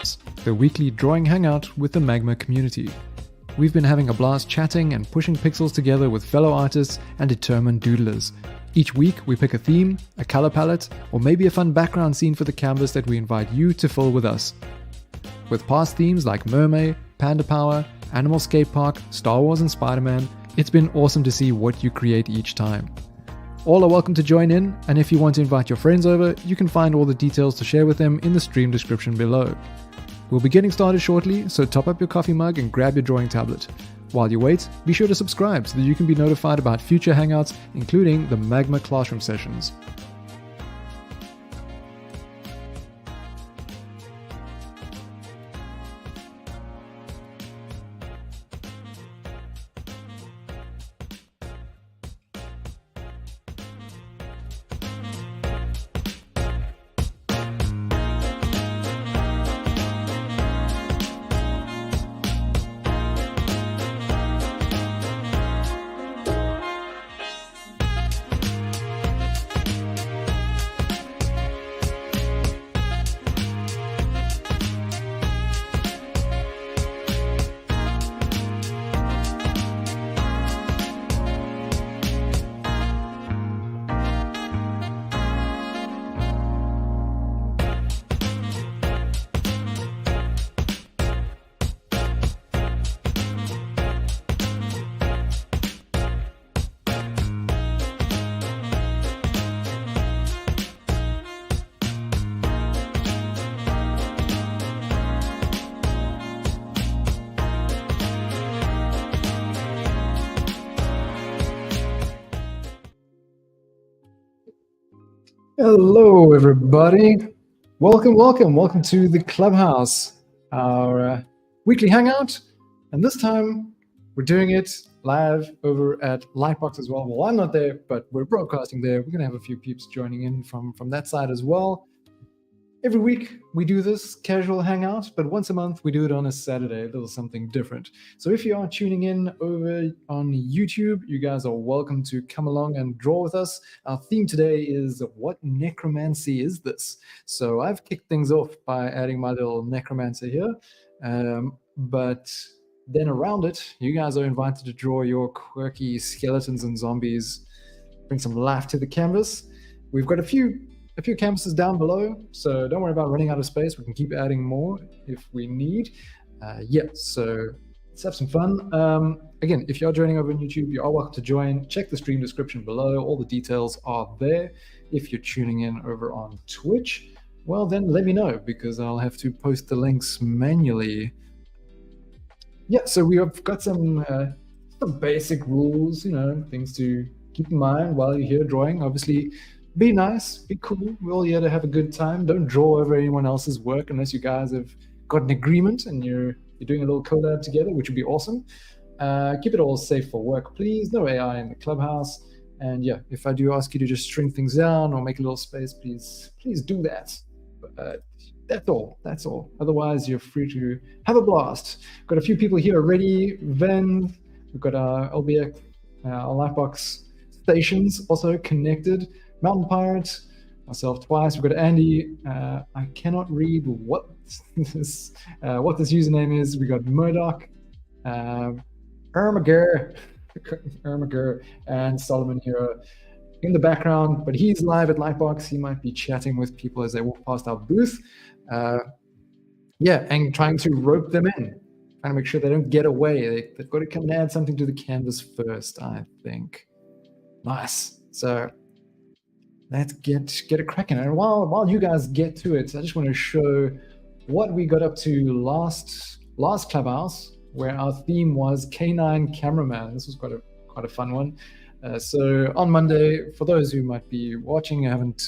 Clubhouse, the weekly drawing hangout with the Magma community. We've been having a blast chatting and pushing pixels together with fellow artists and determined doodlers. Each week we pick a theme, a color palette, or maybe a fun background scene for the canvas that we invite you to fill with us. With past themes like Mermaid, Panda Power, Animal Skate Park, Star Wars and Spider-Man, it's been awesome to see what you create each time. All are welcome to join in, and if you want to invite your friends over, you can find all the details to share with them in the stream description below. We'll be getting started shortly, so top up your coffee mug and grab your drawing tablet. While you wait, be sure to subscribe so that you can be notified about future hangouts, including the Magma classroom sessions. Hello, everybody. Welcome to the Clubhouse, our weekly hangout. And this time we're doing it live over at Lightbox as well. Well, I'm not there, but we're broadcasting there. We're going to have a few peeps joining in from that side as well. Every week we do this casual hangout, but once a month we do it on a Saturday, a little something different. So if you are tuning in over on YouTube, you guys are welcome to come along and draw with us. Our theme today is what necromancy is this? So I've kicked things off by adding my little necromancer here, but then around it, you guys are invited to draw your quirky skeletons and zombies, bring some life to the canvas. We've got a few canvases down below, so don't worry about running out of space. We can keep adding more if we need. So let's have some fun. Again, if you're joining over on YouTube, you are welcome to join. Check the stream description below. All the details are there. If you're tuning in over on Twitch, well, then let me know, because I'll have to post the links manually. Yeah, so we have got some basic rules, things to keep in mind while you're here drawing. Obviously, be nice, be cool. We're all here to have a good time. Don't draw over anyone else's work unless you guys have got an agreement and you're doing a little collab together, which would be awesome. Keep it all safe for work, please. No AI in the Clubhouse. And yeah, if I do ask you to just shrink things down or make a little space, please do that. That's all. Otherwise, you're free to have a blast. Got a few people here already. Ven, we've got our LBX, our Lightbox stations also connected. Mountain Pirate, myself twice. We've got Andy. I cannot read what this username is. We got Murdoch, Ermager, and Solomon here in the background. But he's live at Lightbox. He might be chatting with people as they walk past our booth. And trying to rope them in, trying to make sure they don't get away. They've got to come and add something to the canvas first, I think. Nice. So let's get it cracking. And while you guys get to it, I just want to show what we got up to last Clubhouse, where our theme was Canine Cameraman. This was quite a fun one. So on Monday, for those who might be watching and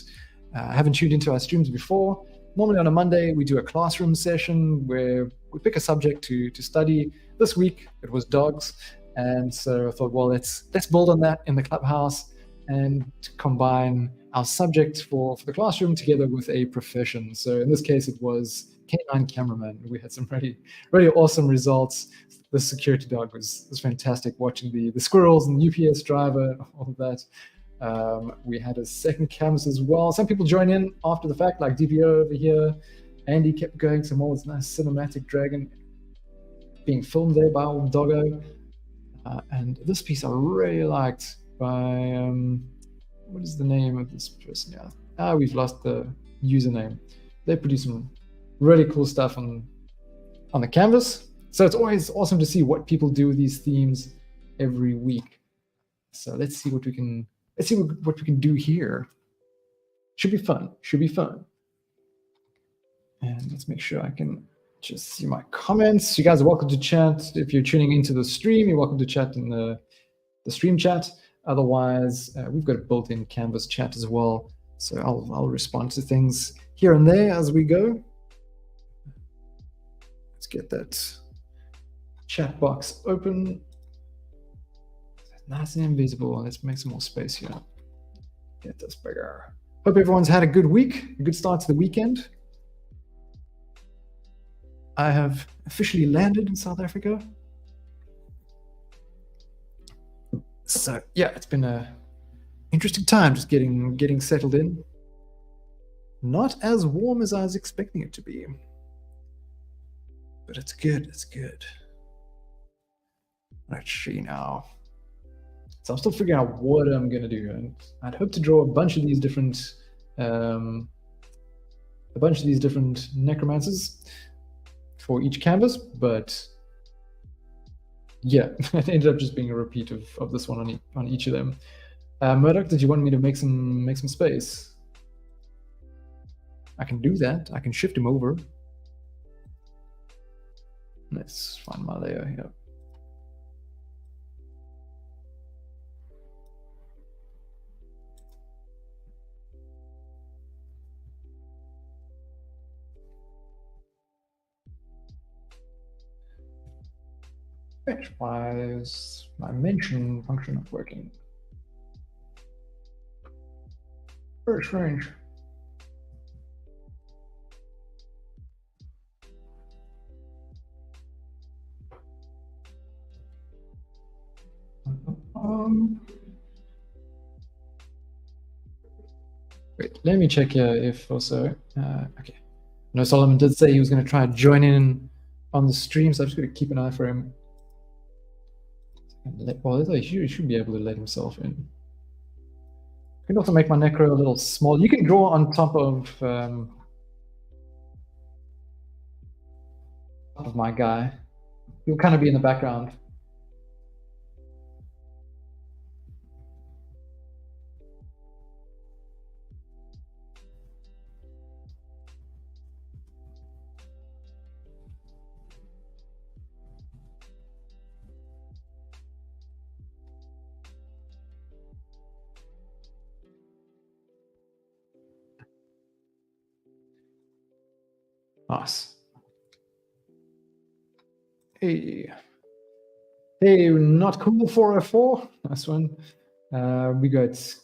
haven't tuned into our streams before, normally on a Monday we do a classroom session where we pick a subject to study. This week it was dogs, and so I thought, well, let's build on that in the Clubhouse and combine our subject for the classroom together with a profession. So in this case, it was canine cameraman. We had some really awesome results. The security dog was fantastic, watching the squirrels and the UPS driver, all of that. We had a second canvas as well. Some people join in after the fact, like DPO over here. Andy kept going some more. It's a nice cinematic dragon being filmed there by old Doggo. And this piece I really liked by, what is the name of this person? Yeah, we've lost the username. They produce some really cool stuff on the canvas. So it's always awesome to see what people do with these themes every week. So let's see what we can do here. Should be fun. And let's make sure I can just see my comments. You guys are welcome to chat. If you're tuning into the stream, you're welcome to chat in the stream chat. Otherwise, we've got a built-in Canvas chat as well. So I'll respond to things here and there as we go. Let's get that chat box open. Nice and invisible. Let's make some more space here. Get this bigger. Hope everyone's had a good week, a good start to the weekend. I have officially landed in South Africa. So yeah, it's been a interesting time just getting settled in. Not as warm as I was expecting it to be. But it's good, Let's see now. So I'm still figuring out what I'm gonna do. And I'd hope to draw a bunch of these different necromancers for each canvas, but yeah, it ended up just being a repeat of this one on each of them. Murdoch, did you want me to make some space? I can do that. I can shift him over. Let's find my layer here. Why is my mention function not working? Very strange. Wait, let me check here if also, okay. No, Solomon did say he was going to try and join in on the stream, so I'm just going to keep an eye for him. Well, he should be able to let himself in. I can also make my necro a little small. You can draw on top of my guy. He'll kind of be in the background. Nice. Hey, not cool 404. Nice one. We got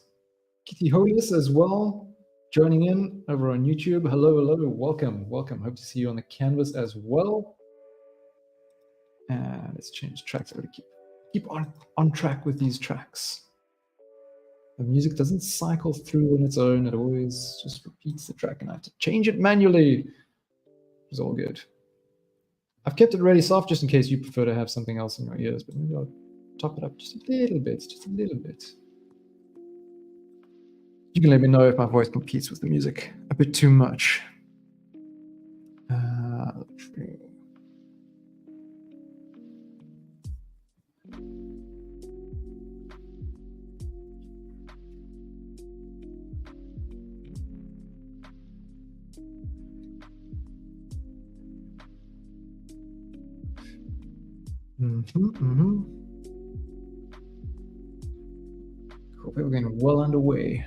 Kitty Hollis as well joining in over on YouTube. Hello, welcome. Hope to see you on the canvas as well. Let's change tracks. I gotta keep on track with these tracks. The music doesn't cycle through on its own. It always just repeats the track, and I have to change it manually. It's all good. I've kept it really soft just in case you prefer to have something else in your ears, but maybe I'll top it up just a little bit, You can let me know if my voice competes with the music a bit too much. Let's see. Cool, we're getting well underway.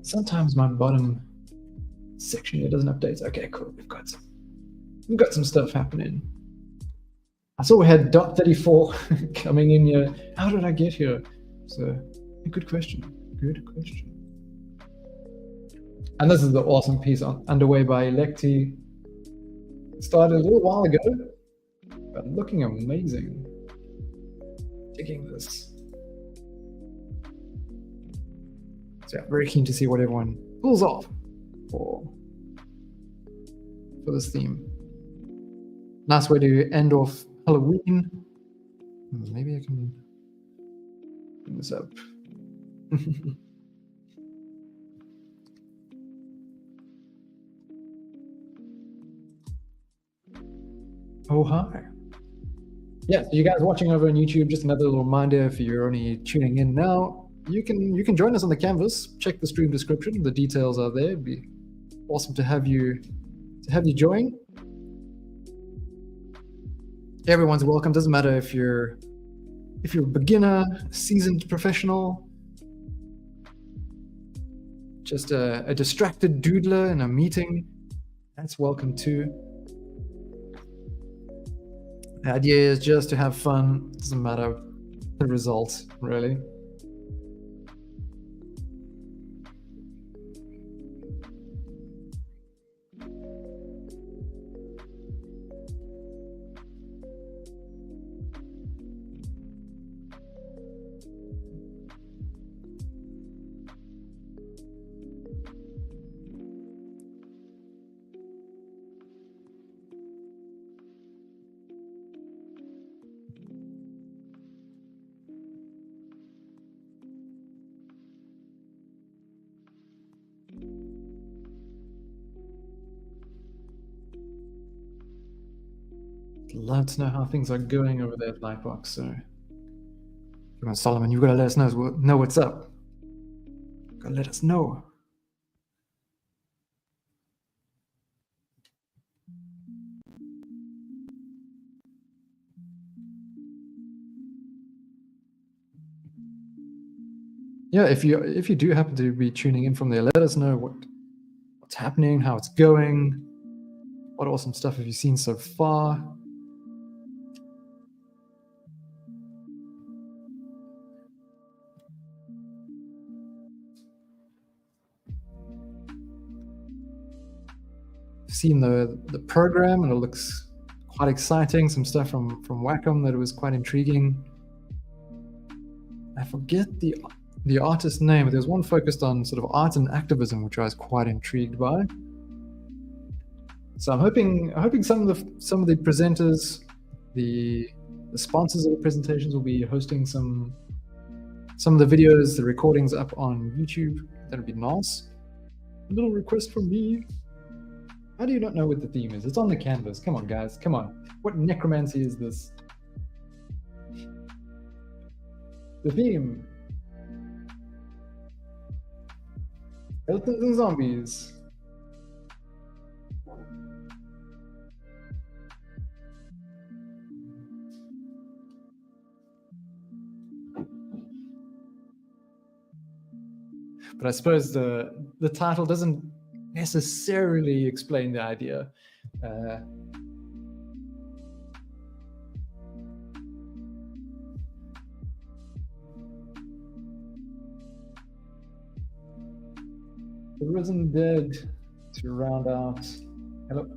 Sometimes my bottom section here doesn't update. Okay, cool. We've got some stuff happening. I saw we had .34 coming in here. How did I get here? So, a good question. And this is the awesome piece underway by Electi. Started a little while ago, but looking amazing. Digging this. So yeah, very keen to see what everyone pulls off for for this theme. Nice way to end off Halloween. Maybe I can bring this up. Oh, hi. Yeah, so you guys watching over on YouTube, just another little reminder if you're only tuning in now, you can join us on the canvas. Check the stream description. The details are there. It'd be awesome to have you join. Everyone's welcome. Doesn't matter if you're a beginner, seasoned professional, just a distracted doodler in a meeting, that's welcome too. The idea is just to have fun. Doesn't matter the result, really. Love to know how things are going over there at Lightbox. So, come on, Solomon, you gotta let us know what's up. Gotta let us know. Yeah, if you do happen to be tuning in from there, let us know what's happening, how it's going, what awesome stuff have you seen so far. Seen the program, and it looks quite exciting. Some stuff from Wacom that was quite intriguing. I forget the artist's name, but there's one focused on sort of art and activism, which I was quite intrigued by. So I'm hoping some of the presenters, the sponsors of the presentations, will be hosting some of the videos, the recordings up on YouTube. That'd be nice. A little request from me. How do you not know what the theme is? It's on the canvas. Come on, guys. Come on. What necromancy is this? The theme. Skeletons and zombies. But I suppose the title doesn't necessarily explain the idea. The Risen Dead to round out. Hello.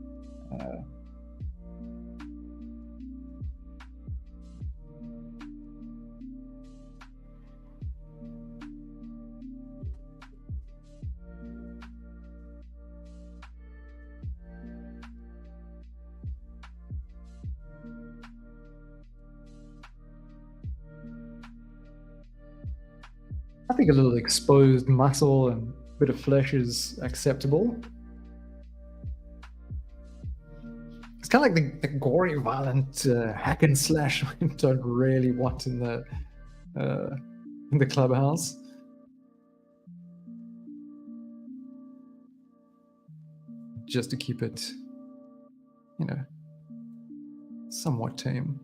I think a little exposed muscle and a bit of flesh is acceptable. It's kind of like the gory, violent hack and slash we don't really want in the clubhouse. Just to keep it, somewhat tame.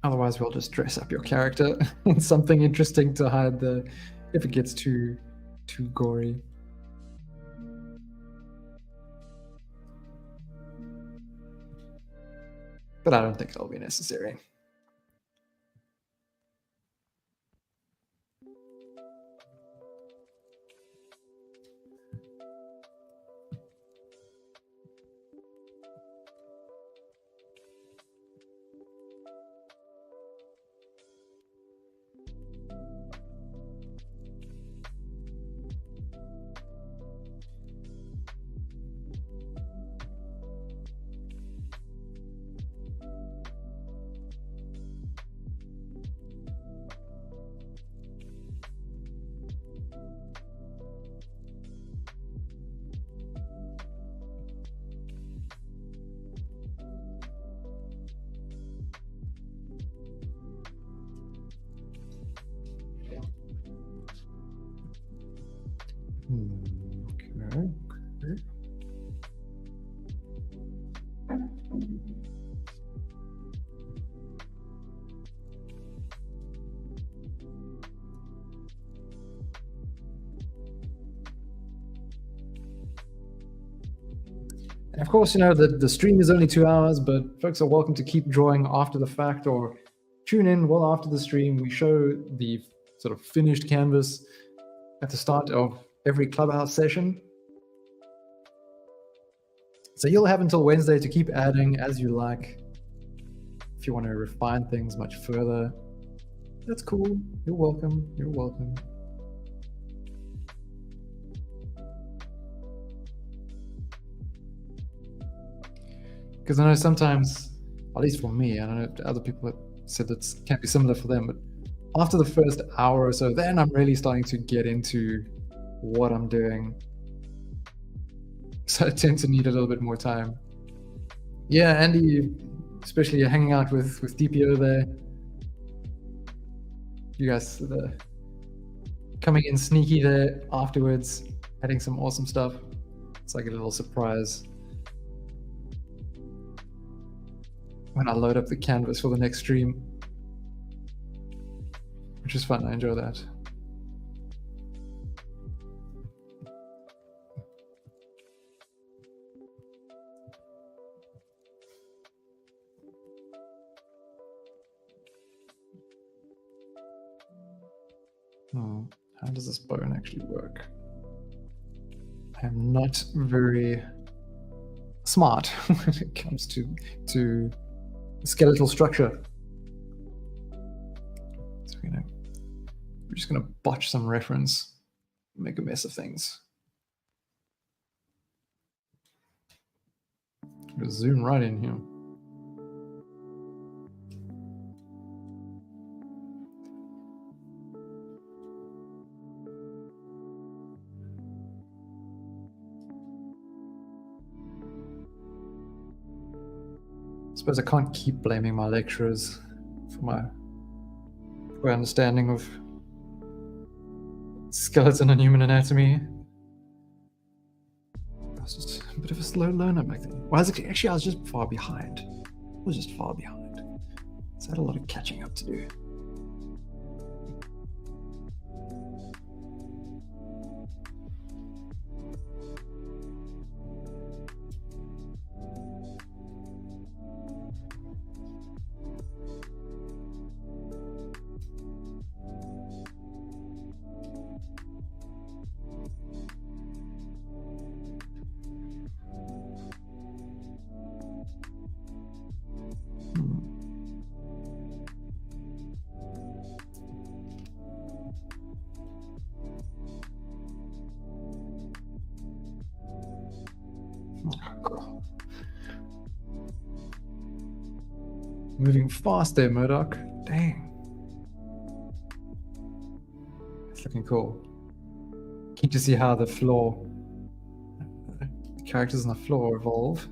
Otherwise, we'll just dress up your character in something interesting to hide if it gets too gory. But I don't think it'll be necessary. And of course, you know, the stream is only 2 hours, but folks are welcome to keep drawing after the fact or tune in well after the stream. We show the sort of finished canvas at the start of every Clubhouse session. So you'll have until Wednesday to keep adding as you like. If you want to refine things much further, that's cool. You're welcome. You're welcome. Because I know sometimes, at least for me, I don't know other people have said that can be similar for them, but after the first hour or so, then I'm really starting to get into what I'm doing. So I tend to need a little bit more time. Yeah, Andy, especially hanging out with DPO there. You guys coming in sneaky there afterwards, adding some awesome stuff. It's like a little surprise when I load up the canvas for the next stream, which is fun. I enjoy that. How does this bone actually work? I am not very smart when it comes to skeletal structure. So we're just gonna botch some reference, make a mess of things. Just zoom right in here. I suppose I can't keep blaming my lecturers for my poor understanding of skeleton and human anatomy. I was just a bit of a slow learner back then. Well, actually, I was just far behind. I was just far behind. So I had a lot of catching up to do. Moving fast there, Murdoch. Dang. It's looking cool. Keen to see how the characters on the floor evolve.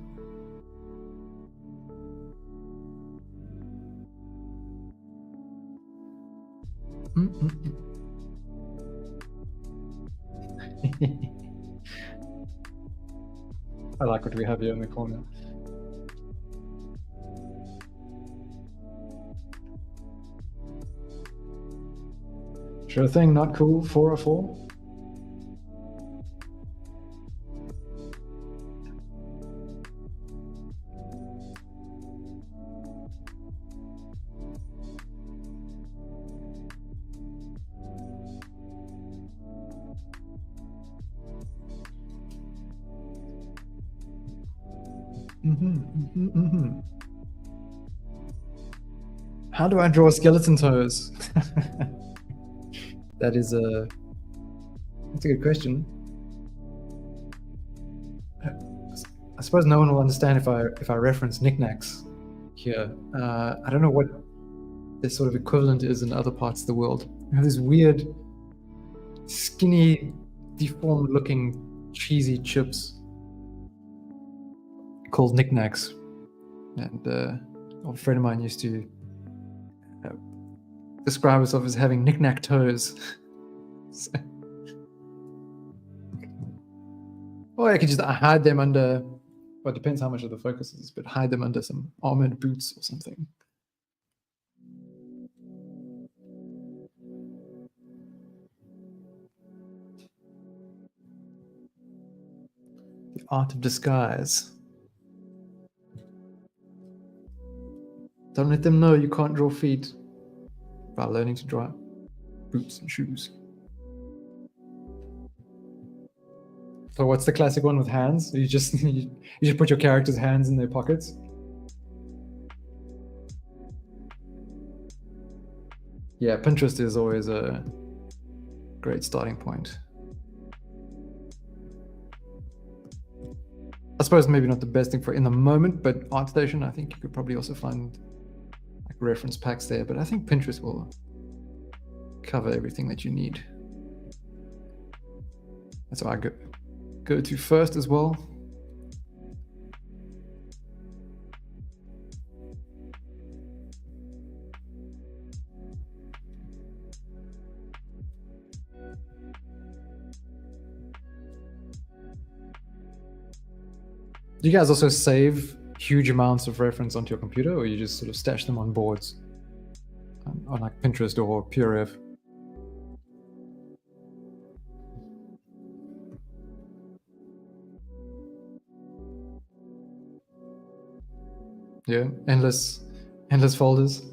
I like what we have here in the corner. Sure thing, not cool, 404. How do I draw skeleton toes? That's a good question. I suppose no one will understand if I reference knickknacks here. I don't know what the sort of equivalent is in other parts of the world. You have these weird, skinny, deformed-looking, cheesy chips called knickknacks, and an old friend of mine used to describe herself as having knick-knack toes. So, or I could just hide them under, well, it depends how much of the focus is, but hide them under some armored boots or something. The art of disguise. Don't let them know you can't draw feet by learning to draw boots and shoes. So what's the classic one with hands? You just you just put your character's hands in their pockets. Yeah, Pinterest is always a great starting point. I suppose maybe not the best thing for in the moment, but ArtStation, I think you could probably also find like reference packs there. But I think Pinterest will cover everything that you need. That's what I go to first as well. Do you guys also save huge amounts of reference onto your computer, or you just sort of stash them on boards on like Pinterest or PureRef? Yeah, endless folders.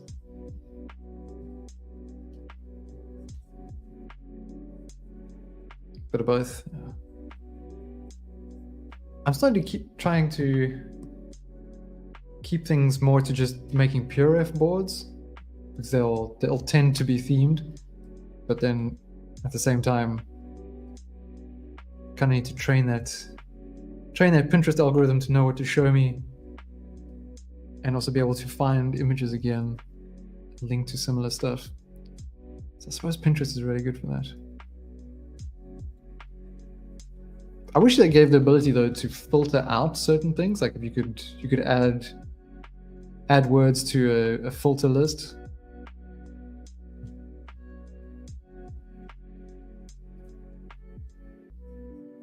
Bit of both. Yeah. I'm starting to keep trying to keep things more to just making PureRef boards, because they'll tend to be themed, but then at the same time, kind of need to train that Pinterest algorithm to know what to show me, and also be able to find images again, link to similar stuff. So I suppose Pinterest is really good for that. I wish they gave the ability though to filter out certain things. Like if you could add words to a filter list.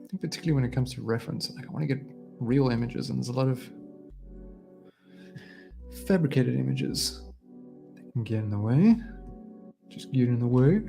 I think particularly when it comes to reference, like I want to get real images, and there's a lot of fabricated images that can get in the way. Just get in the way.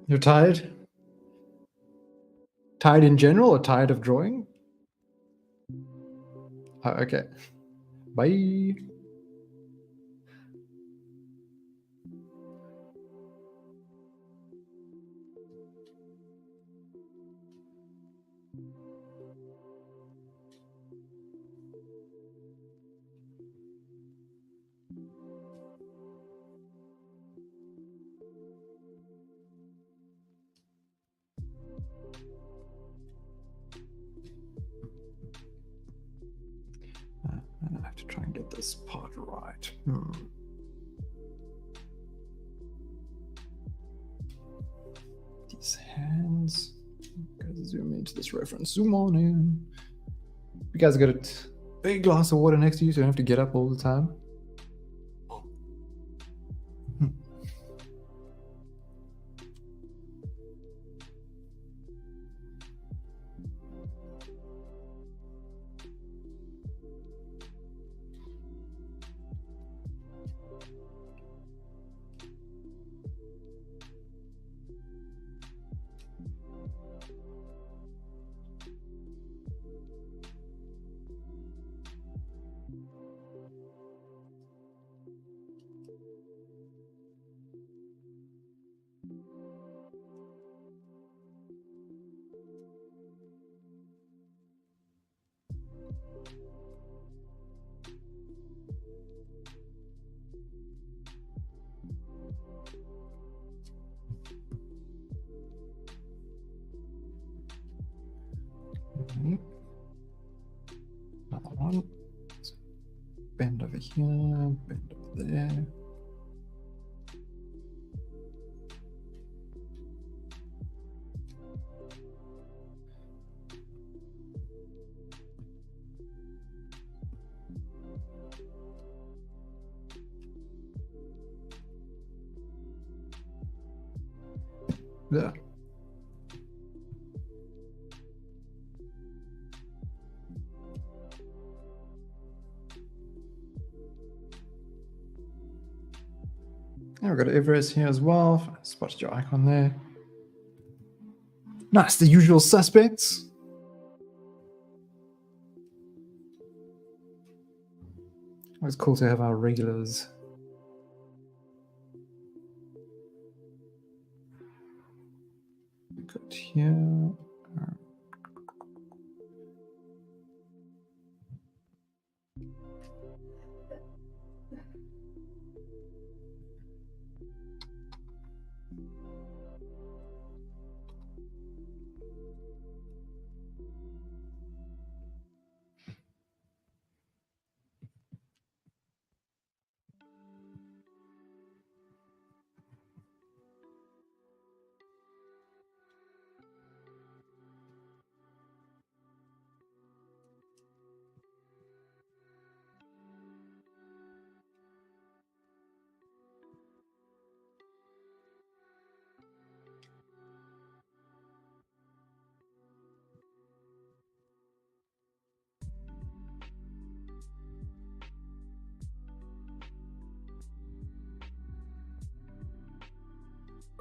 You're tired? Tired in general, or tired of drawing? Oh, okay. Bye. And I have to try and get this part right. These hands. Gotta zoom into this reference. Zoom on in. You guys got a big glass of water next to you, so you don't have to get up all the time. Another one. Bend over here, bend over there. Yeah. And we've got Everest here as well. Spotted your icon there. Nice, the usual suspects. It's cool to have our regulars. Got here.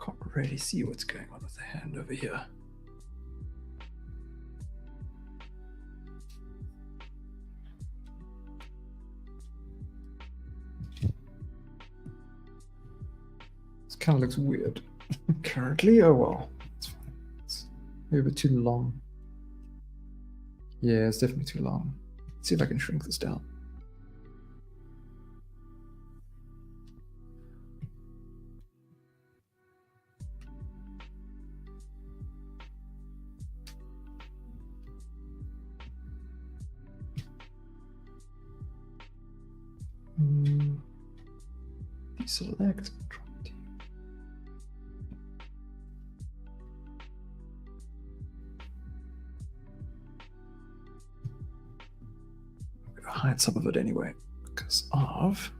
Can't really see what's going on with the hand over here. This kind of looks weird currently. Oh well, it's fine. It's maybe a bit too long. Yeah, it's definitely too long. Let's see if I can shrink this down. Deselect. I'm going to hide some of it anyway because of.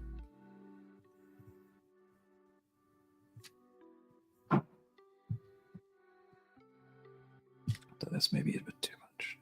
This may be a bit too much.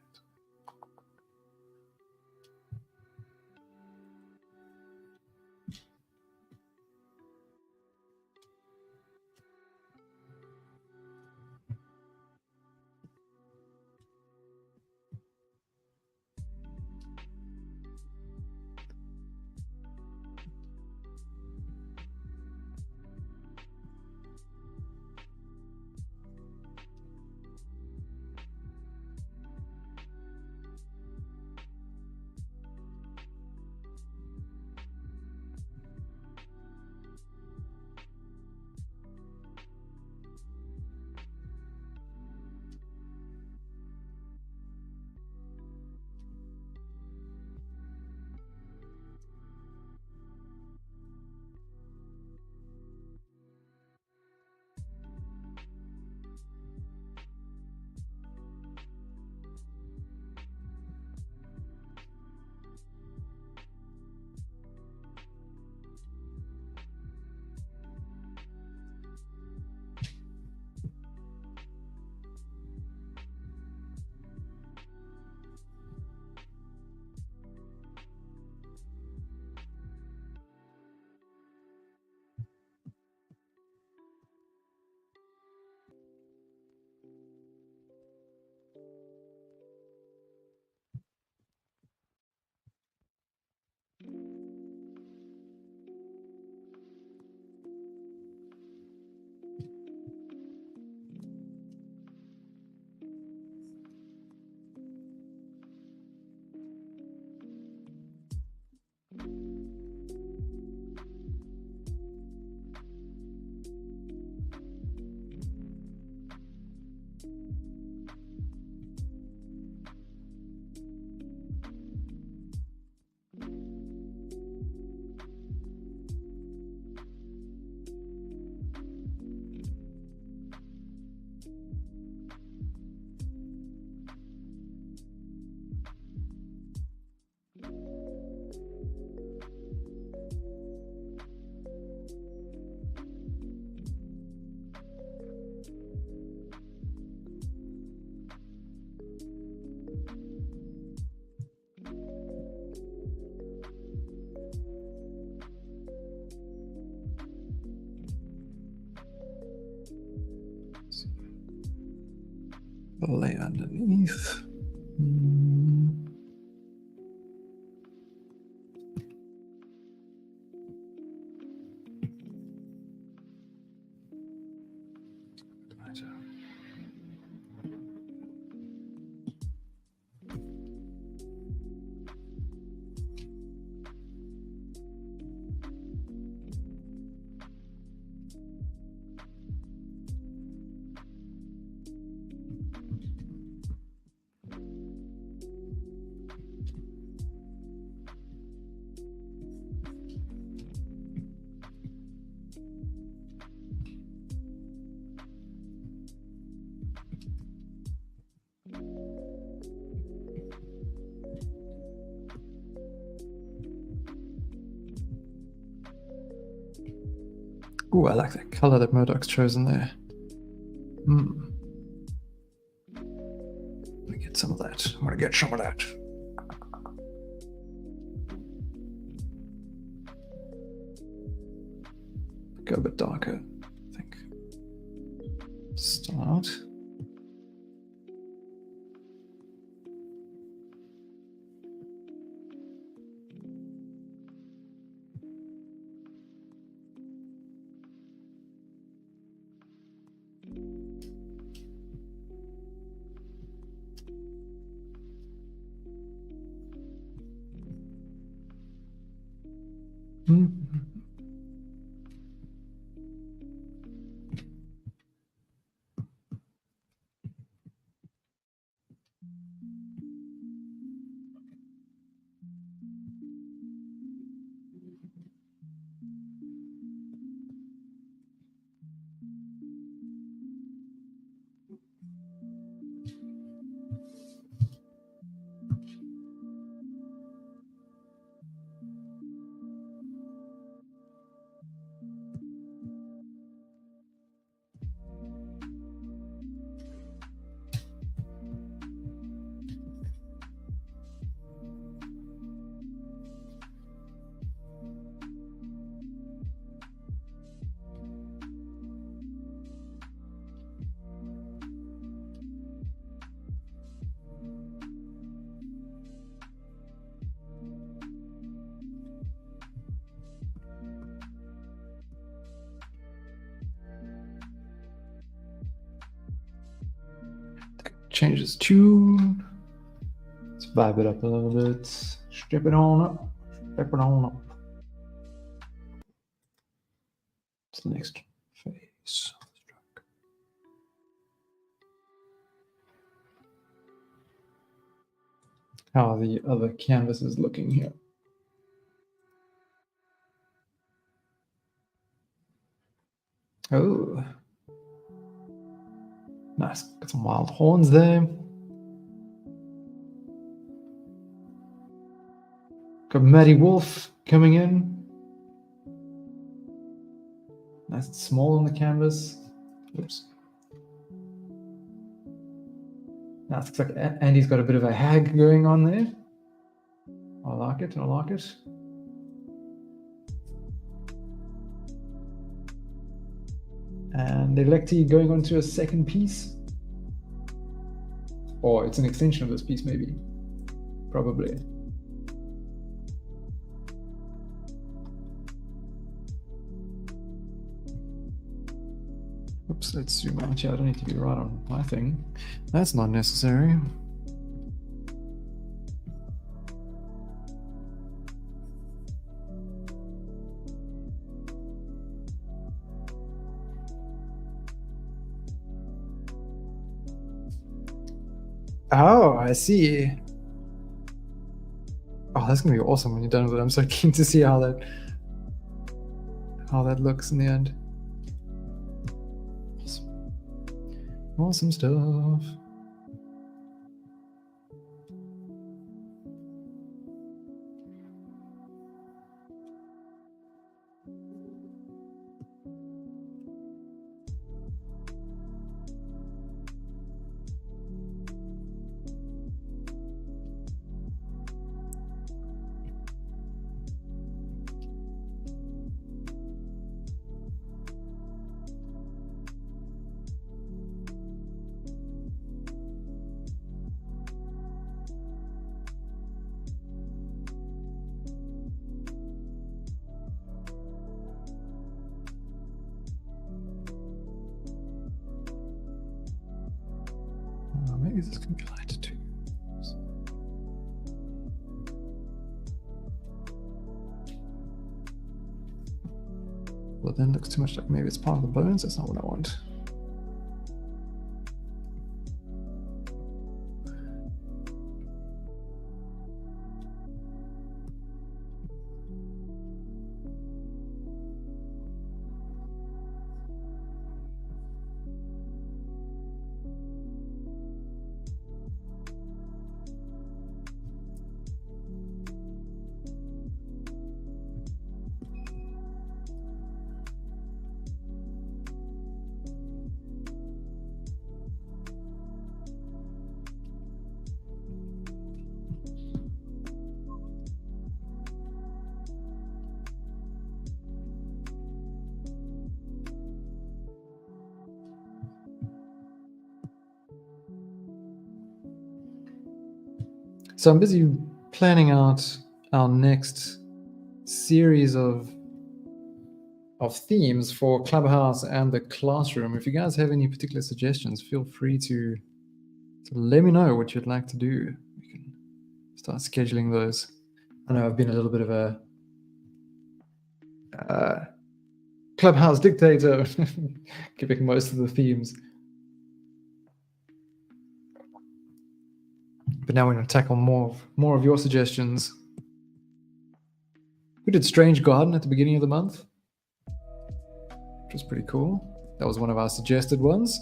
lay underneath. Ooh, I like that color that Murdoch's chosen there. Let me get some of that. I'm gonna get some of that. Go a bit darker, I think. Start. Change its tune. Let's vibe it up a little bit. Step it on up. Step it on up. What's the next phase? How are the other canvases looking here? Oh. Nice. Got some wild horns there. Got Matty Wolf coming in. Nice and small on the canvas. Oops. Now it looks like Andy's got a bit of a hag going on there. I like it. I like it. And the Electi going on to a second piece. Or it's an extension of this piece, maybe. Probably. Oops, let's zoom out here. I don't need to be right on my thing. That's not necessary. Oh, I see. Oh, that's gonna be awesome when you're done with it. I'm so keen to see how that looks in the end. Awesome stuff. Use this computer light too. Well, then it looks too much like maybe it's part of the bones. That's not what I want. So I'm busy planning out our next series of themes for Clubhouse and the classroom. If you guys have any particular suggestions, feel free to let me know what you'd like to do. We can start scheduling those. I know I've been a little bit of a Clubhouse dictator, giving most of the themes. But now we're going to tackle more of your suggestions. We did Strange Garden at the beginning of the month, which was pretty cool. That was one of our suggested ones.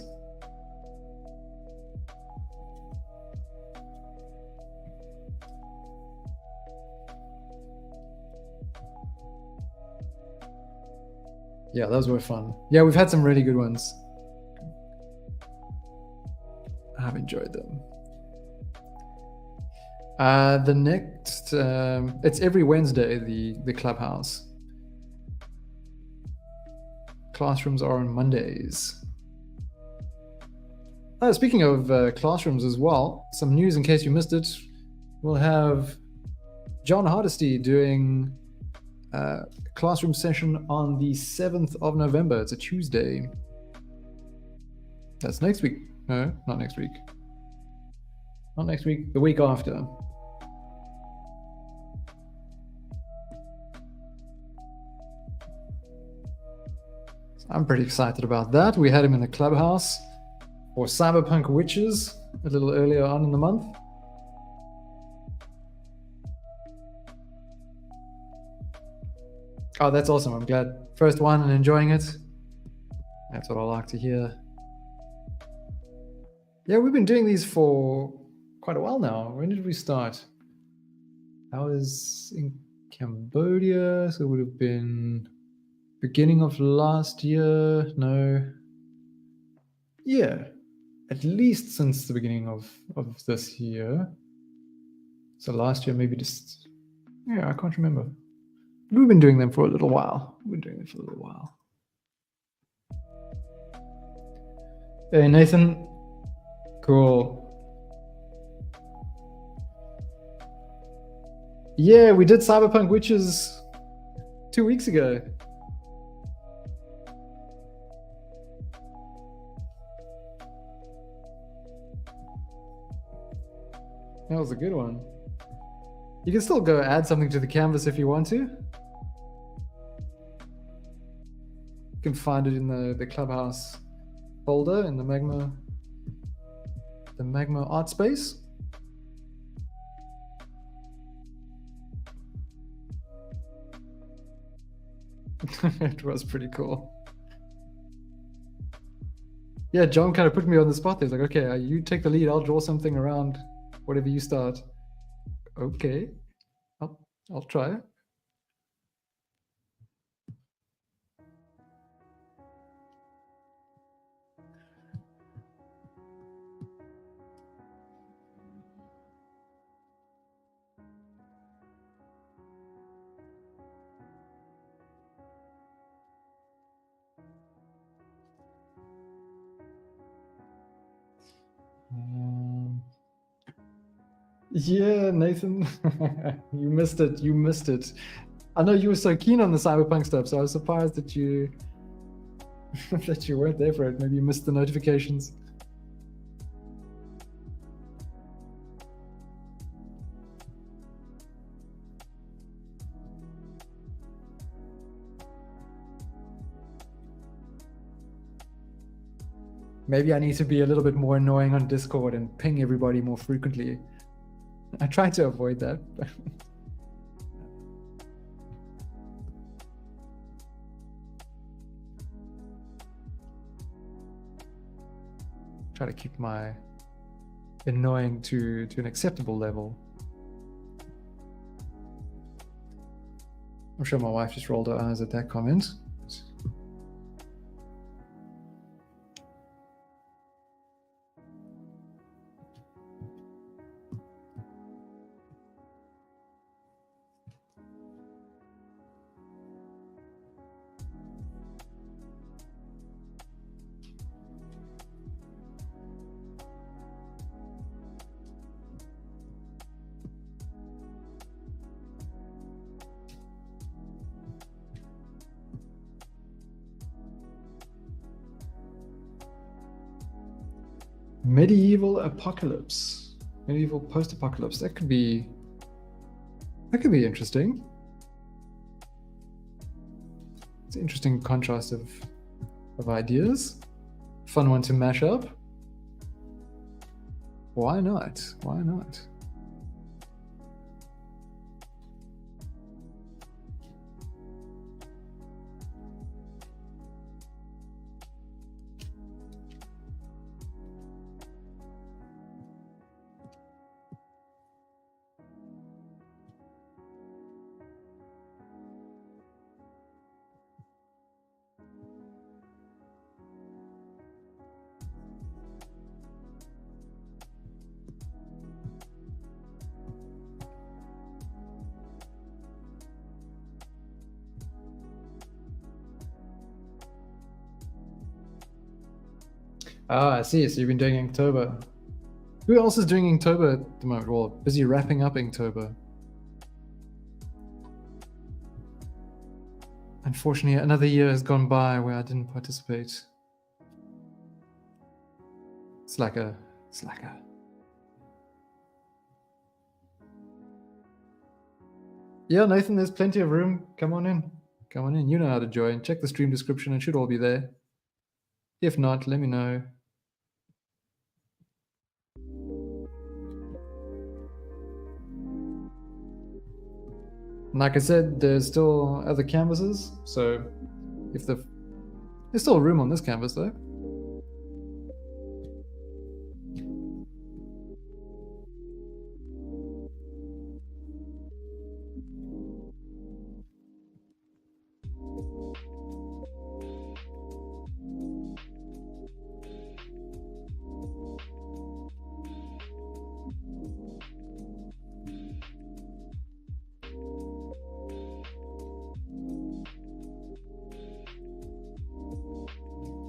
Yeah, those were fun. Yeah, we've had some really good ones. I've enjoyed them. The next, it's every Wednesday, the Clubhouse. Classrooms are on Mondays. Speaking of classrooms as well, some news in case you missed it. We'll have John Hardesty doing a classroom session on the 7th of November. It's a Tuesday. That's next week. No, not next week. Not next week, the week after. So I'm pretty excited about that. We had him in the Clubhouse for Cyberpunk Witches a little earlier on in the month. Oh, that's awesome. I'm glad. First one and enjoying it. That's what I like to hear. Yeah, we've been doing these for quite a while now. When did we start? I was in Cambodia, so it would have been beginning of last year. No. Yeah, at least since the beginning of this year. So last year, maybe just, yeah, I can't remember. We've been doing them for a little while. Hey, Nathan. Cool. Yeah, we did Cyberpunk Witches 2 weeks ago. That was a good one. You can still go add something to the canvas if you want to. You can find it in the Clubhouse folder in the Magma Artspace. It was pretty cool. Yeah, John kind of put me on the spot there. He's like, okay, you take the lead. I'll draw something around whatever you start. Okay, I'll try. Yeah, Nathan, you missed it. I know you were so keen on the Cyberpunk stuff, so I was surprised that you that you weren't there for it. Maybe you missed the notifications. Maybe I need to be a little bit more annoying on Discord and ping everybody more frequently. I try to avoid that. Try to keep my annoying to an acceptable level. I'm sure my wife just rolled her eyes at that comment. Medieval apocalypse, medieval post-apocalypse. That could be interesting. It's an interesting contrast of ideas. Fun one to mash up. Why not? Why not? Ah, I see. So you've been doing Inktober. Who else is doing Inktober at the moment? Well, busy wrapping up Inktober. Unfortunately, another year has gone by where I didn't participate. Slacker. Yeah, Nathan, there's plenty of room. Come on in. Come on in. You know how to join. Check the stream description. It should all be there. If not, let me know. Like I said, there's still other canvases, so if there's still room on this canvas though.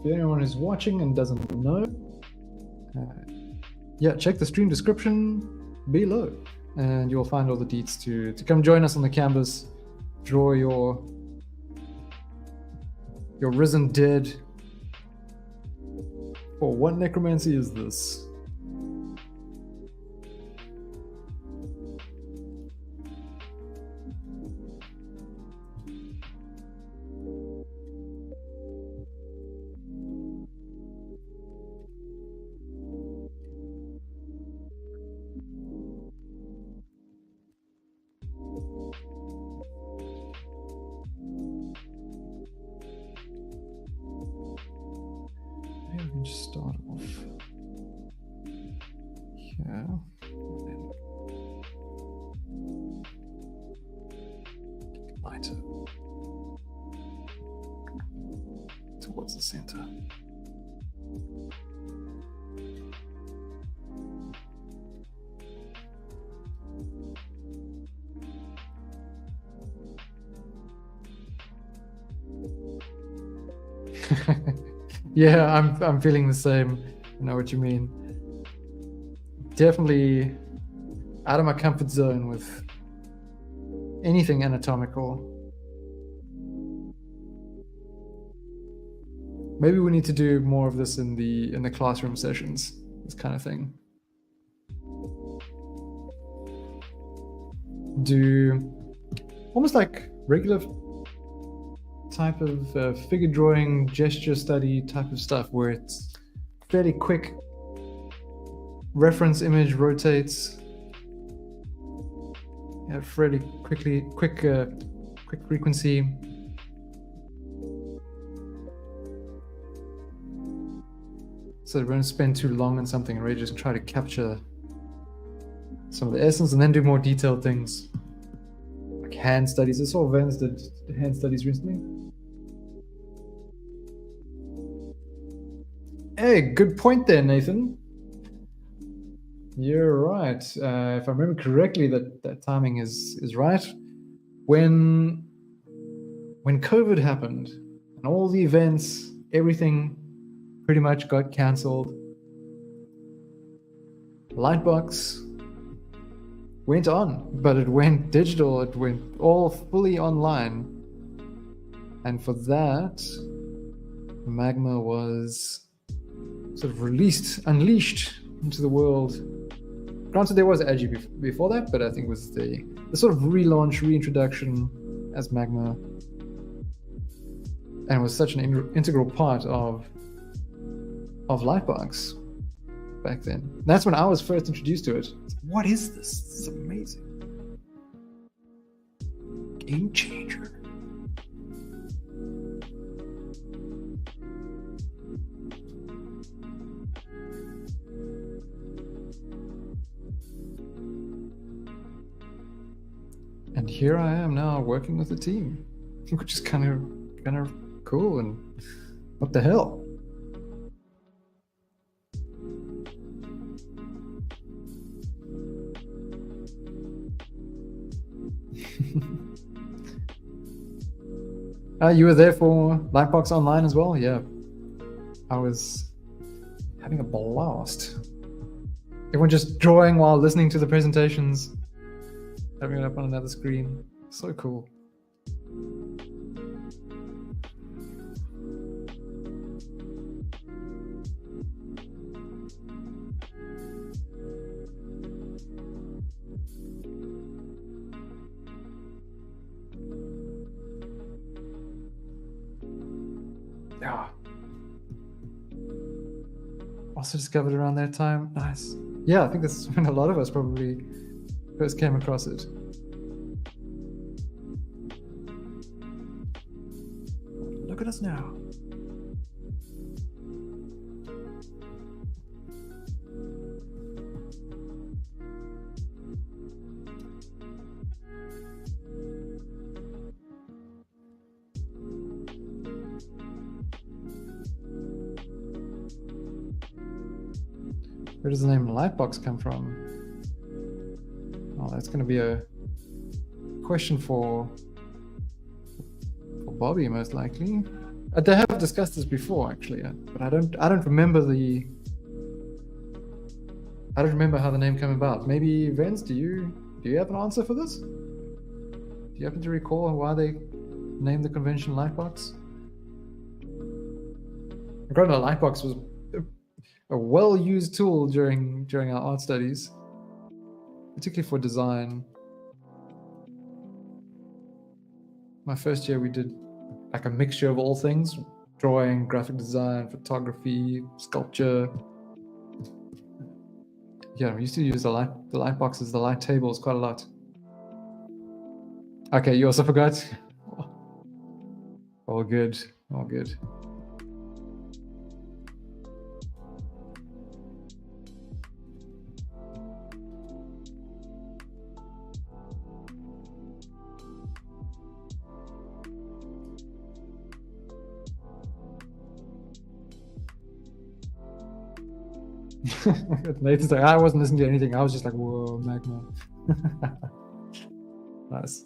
If anyone is watching and doesn't know, yeah, check the stream description below and you'll find all the deets to come join us on the canvas, draw your risen dead. Oh, what necromancy is this? Start off here. Lighter towards the center. Yeah, I'm feeling the same. I know what you mean. Definitely out of my comfort zone with anything anatomical. Maybe we need to do more of this in the classroom sessions, this kind of thing. Do almost like regular type of figure drawing, gesture study type of stuff where it's fairly quick reference image rotates. Yeah, fairly quick frequency. So we don't spend too long on something and really just try to capture some of the essence and then do more detailed things. Like hand studies. I saw Vance did hand studies recently. Hey, good point there, Nathan. You're right. If I remember correctly, that timing is right. When COVID happened and all the events, everything pretty much got cancelled, Lightbox went on, but it went digital. It went all fully online. And for that, Magma was sort of unleashed into the world. Granted, there was Edgy before that, but I think it was the sort of relaunch, reintroduction as Magma. And it was such an integral part of Lightbox back then. That's when I was first introduced to it. What is this? This is amazing. Game changer. And here I am now working with a team, which is kind of cool. And what the hell? You were there for Lightbox Online as well? Yeah. I was having a blast. Everyone just drawing while listening to the presentations. Having it up on another screen. So cool. Yeah. Also discovered around that time. Nice. Yeah, I think this is when a lot of us probably first came across it. Look at us now. Where does the name Lightbox come from? Oh, that's going to be a question for Bobby, most likely. They have discussed this before, actually, but I don't remember how the name came about. Maybe Vince, do you have an answer for this? Do you happen to recall why they named the convention Lightbox? Granted, Lightbox was a well-used tool during our art studies, particularly for design. My first year we did like a mixture of all things: drawing, graphic design, photography, sculpture. Yeah, we used to use the light boxes, the light tables quite a lot. Okay, you also forgot? All good, all good. Nathan's like, I wasn't listening to anything. I was just like, whoa, Magma. Nice.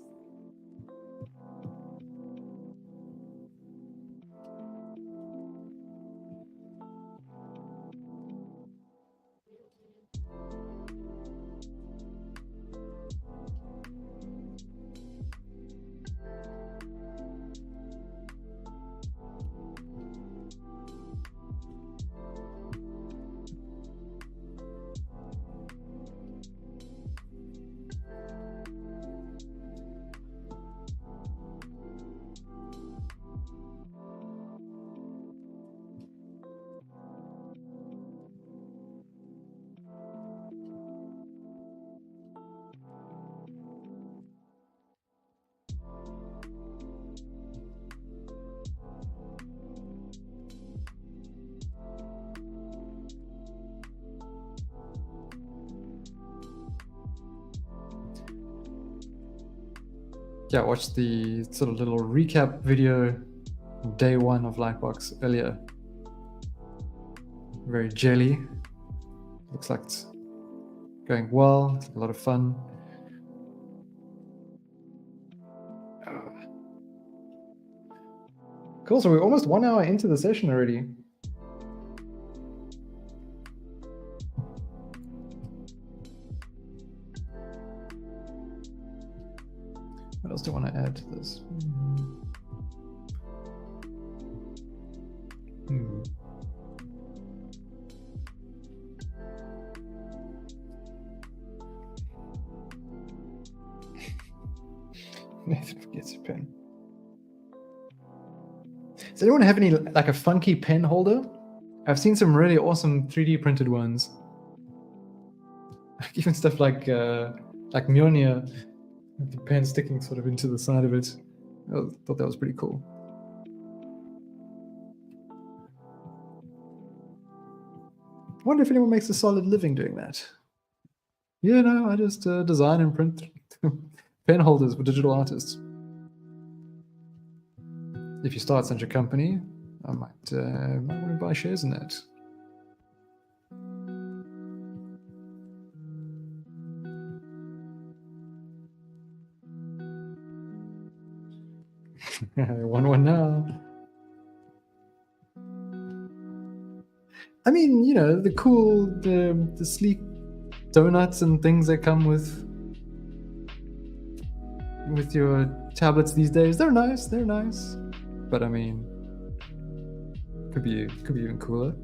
Yeah, I watched the sort of little recap video day one of Lightbox earlier. Very jelly. Looks like it's going well. It's a lot of fun. Cool, so we're almost 1 hour into the session already. What else do I want to add to this? Nathan forgets a pen. Does anyone have any, like, a funky pen holder? I've seen some really awesome 3D printed ones. Even stuff like Mjolnir, with the pen sticking sort of into the side of it. I thought that was pretty cool. I wonder if anyone makes a solid living doing that. Yeah, no, I just design and print pen holders for digital artists. If you start such a company, I might want to buy shares in that. I want one now. I mean, you know, the cool, the sleek donuts and things that come with your tablets these days. They're nice. They're nice. But I mean, could be even cooler.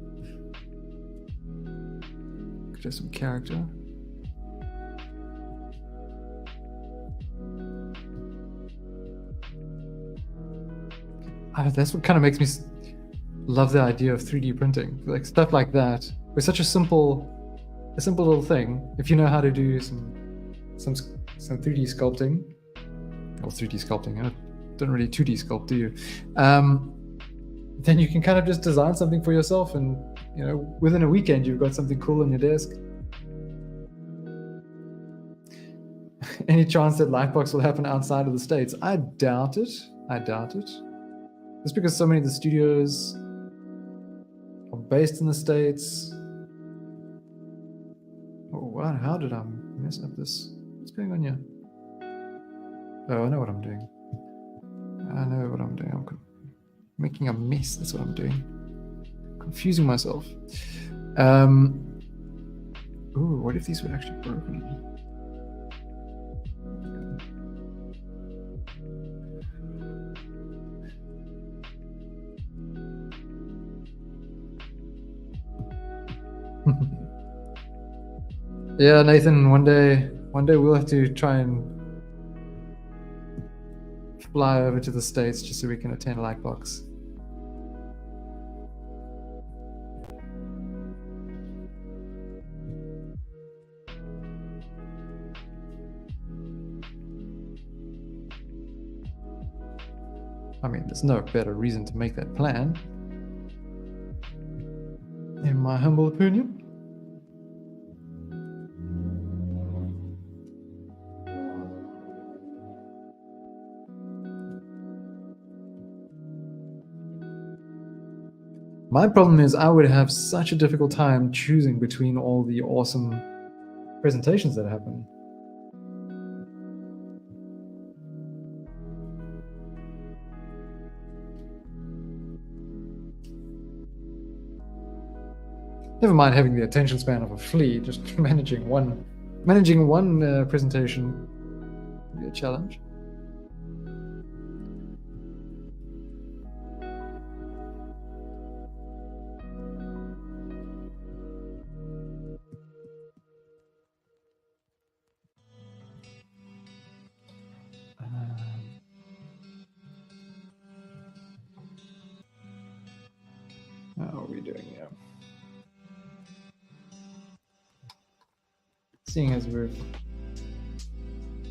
Could have some character. That's what kind of makes me love the idea of 3D printing, like stuff like that. It's such a simple little thing. If you know how to do some 3D sculpting, or 3D sculpting, I don't really 2D sculpt, do you? Then you can kind of just design something for yourself, and you know, within a weekend, you've got something cool on your desk. Any chance that Lightbox will happen outside of the States? I doubt it. I doubt it. Just because so many of the studios are based in the States. Oh, wow, how did I mess up this? What's going on here? Oh, I know what I'm doing. I'm making a mess. That's what I'm doing. Confusing myself. Ooh, what if these were actually broken? Yeah, Nathan, one day we'll have to try and fly over to the States just so we can attend Lightbox. I mean, there's no better reason to make that plan, in my humble opinion. My problem is I would have such a difficult time choosing between all the awesome presentations that happen. Never mind having the attention span of a flea, just managing one presentation would be a challenge. How are we doing here? Seeing as we've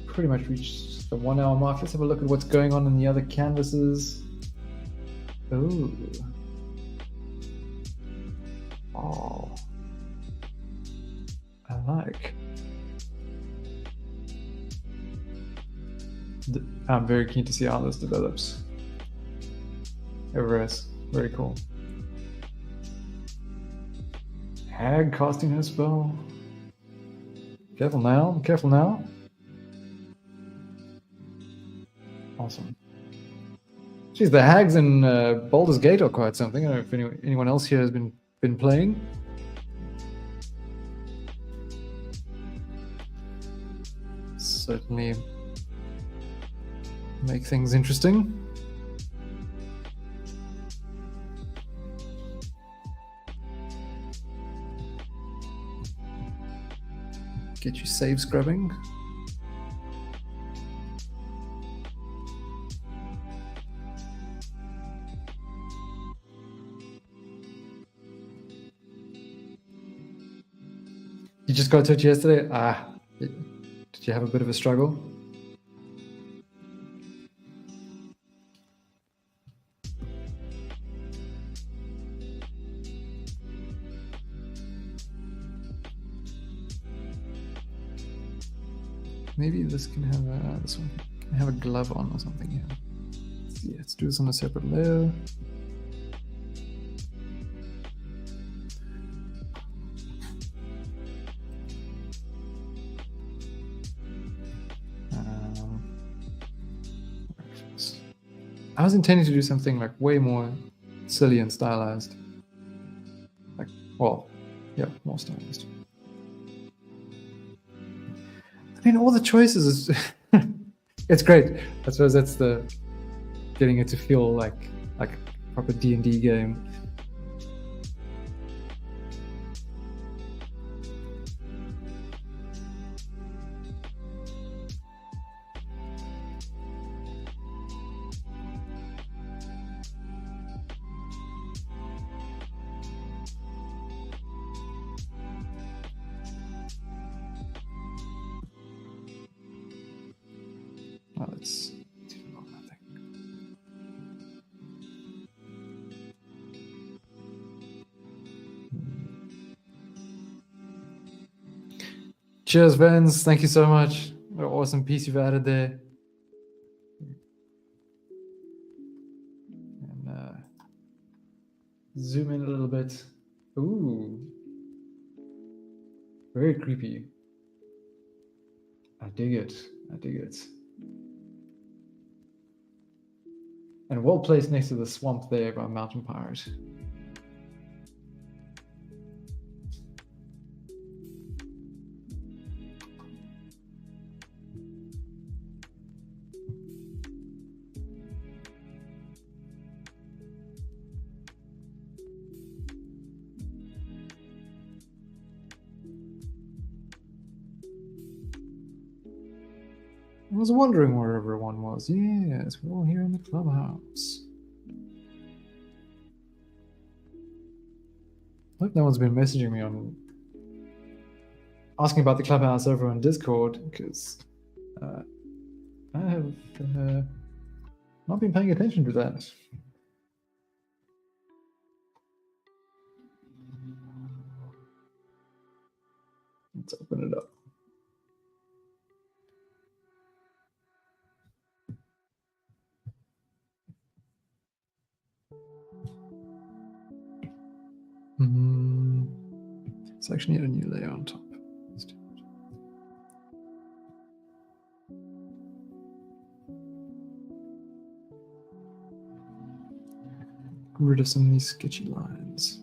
pretty much reached the 1 hour mark, let's have a look at what's going on in the other canvases. Oh. Oh. I like. I'm very keen to see how this develops. Everest, very cool. Hag casting her spell. Careful now, careful now. Awesome. Geez, the hags in Baldur's Gate are quite something. I don't know if anyone else here has been playing. Certainly make things interesting. Get you save scrubbing. You just got touched yesterday? Did you have a bit of a struggle? Maybe this can have this one can have a glove on or something here. Let's do this on a separate layer. I was intending to do something like way more silly and stylized. Like, well, yeah, more stylized. I mean, all the choices is it's great. I suppose that's the getting it to feel like a proper D&D game. Well, it's too long, I think. Cheers, Vince. Thank you so much. What an awesome piece you've added there. And zoom in a little bit. Ooh. Very creepy. I dig it. I dig it. And well placed next to the swamp there by Mountain Pirate. I was wondering where everyone was. Yes, we're all here in the clubhouse. I hope no one's been messaging me on asking about the clubhouse over on Discord, because I have not been paying attention to that. Let's open it up. Let's actually need a new layer on top. Let's do it. Get rid of some of these sketchy lines.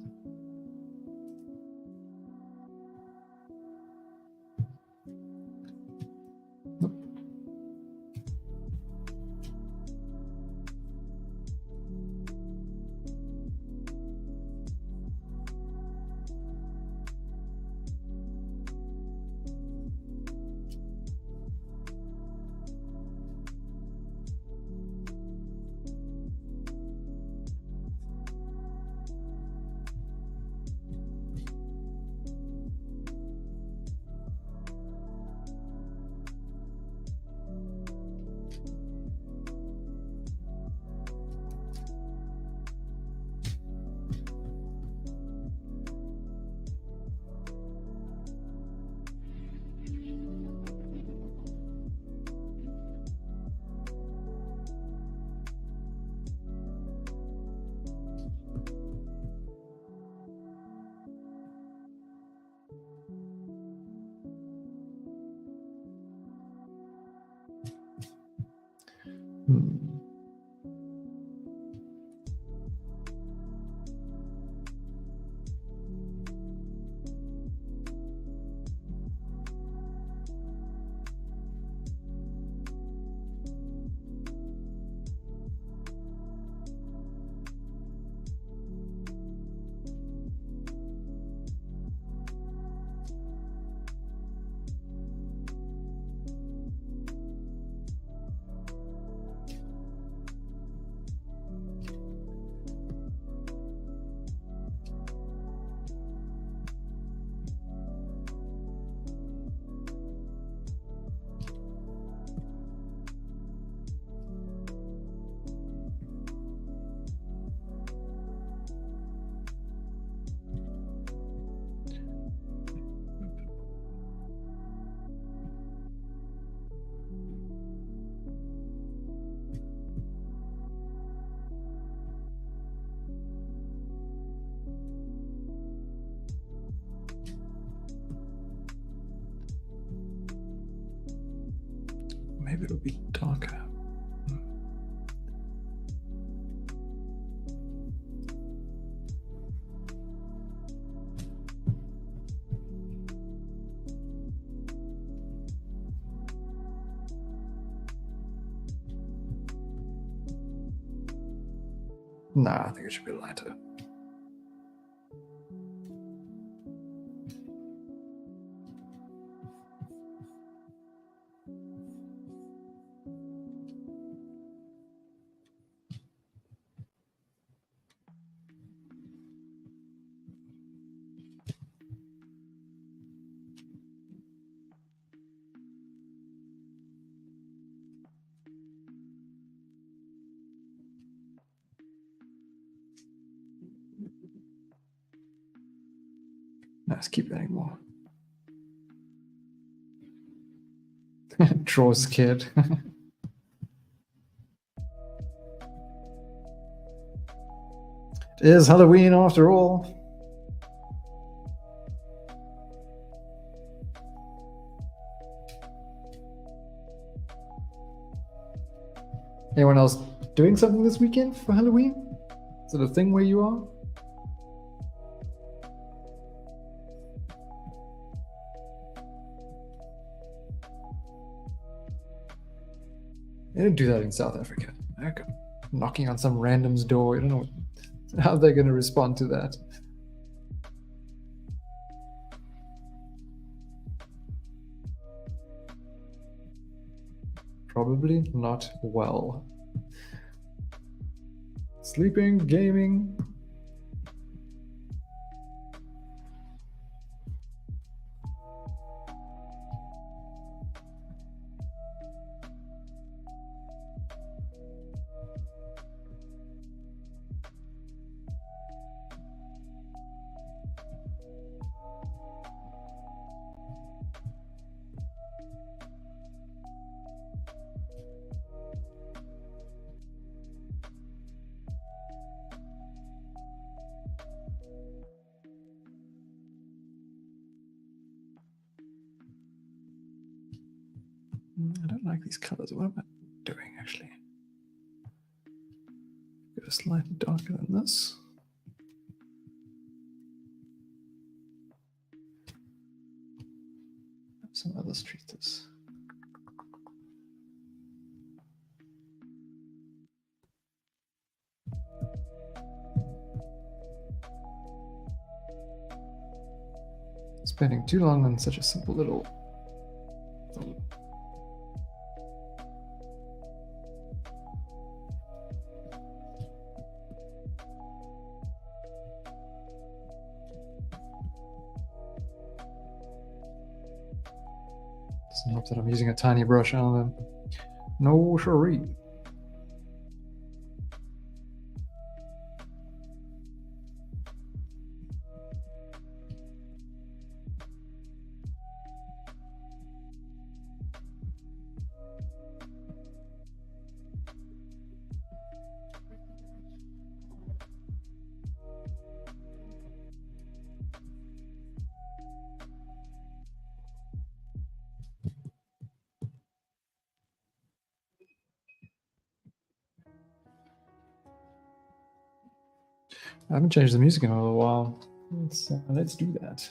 maybe it'll be darker. Nah, I think it should be lighter. Let's keep adding more. Draws scared. It is Halloween after all. Anyone else doing something this weekend for Halloween? Is it a thing where you are? They don't do that in South Africa. Okay. Knocking on some random's door. I don't know how they're going to respond to that. Probably not well. Sleeping, gaming. I don't like these colors. What am I doing actually? Go slightly darker than this. Some other streeters. Spending too long on such a simple little doesn't help that I'm using a tiny brush on them. No siree. I haven't changed the music in a little while. Let's do that.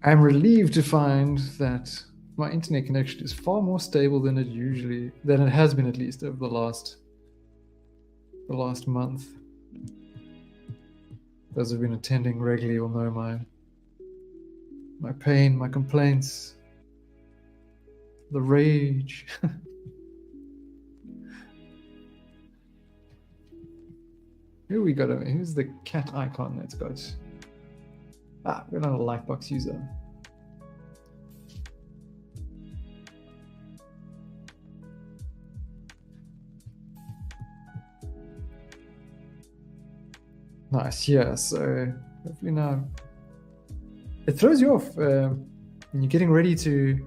I'm relieved to find that my internet connection is far more stable than it has been, at least over the last month. Those who've been attending regularly will know my pain, my complaints, the rage. Who's the cat icon that's got? We're not a Lightbox user. Nice, yeah, so hopefully now it throws you off when you're getting ready to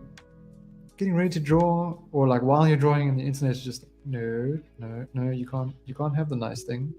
getting ready to draw, or like while you're drawing and the internet is just no, you can't have the nice thing.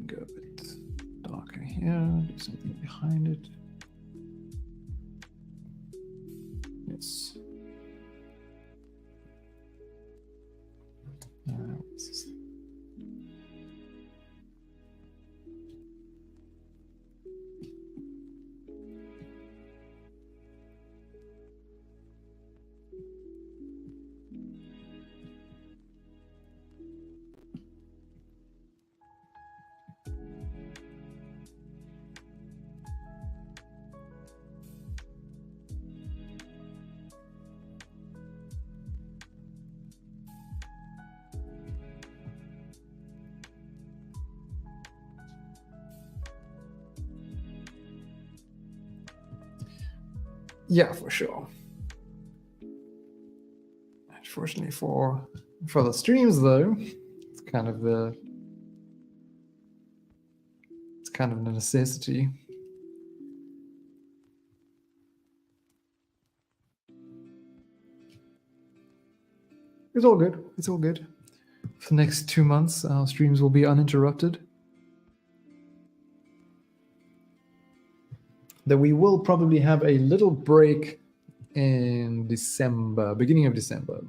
Go a bit darker here, do something behind it. Yes. What's this? Yeah, for sure. Unfortunately for the streams though, it's kind of a necessity. It's all good. It's all good. For the next 2 months, our streams will be uninterrupted. Then we will probably have a little break in December, beginning of December.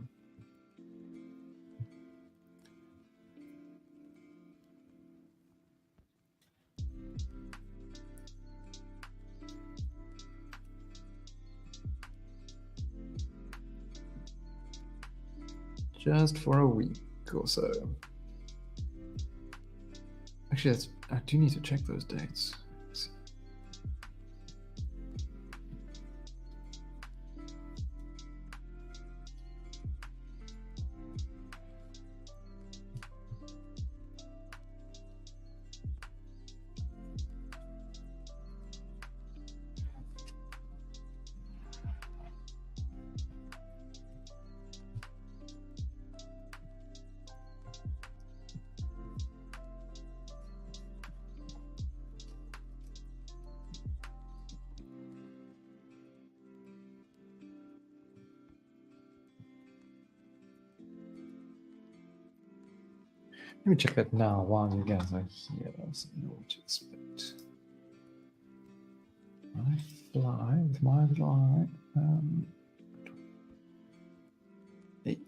Just for a week or so. Actually, I do need to check those dates. Let me check that now while you guys are here, so you know what to expect. I fly with my fly. 8th.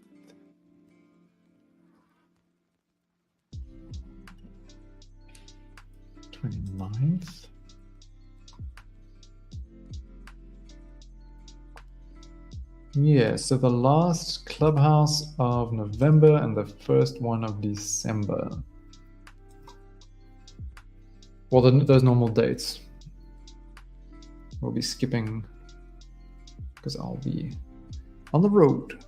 29th. Yeah, so the last Clubhouse of November and the first one of December. Well, those normal dates. We'll be skipping because I'll be on the road.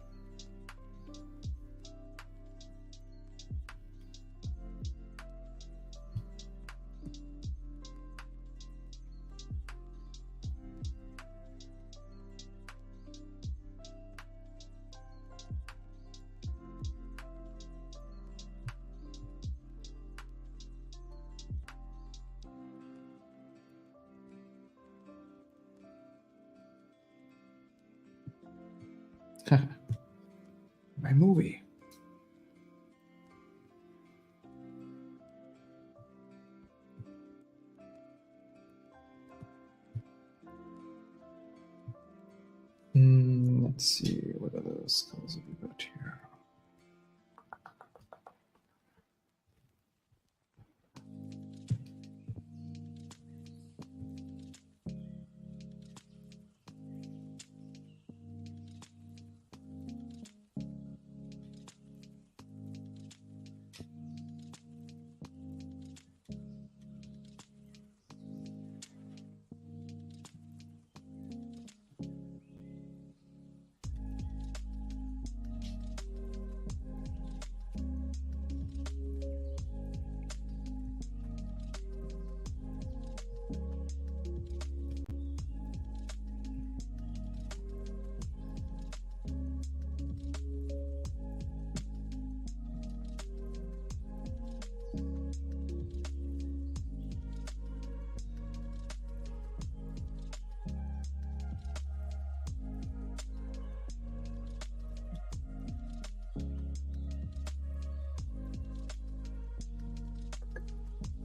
My movie. Let's see, what other skills have we got here?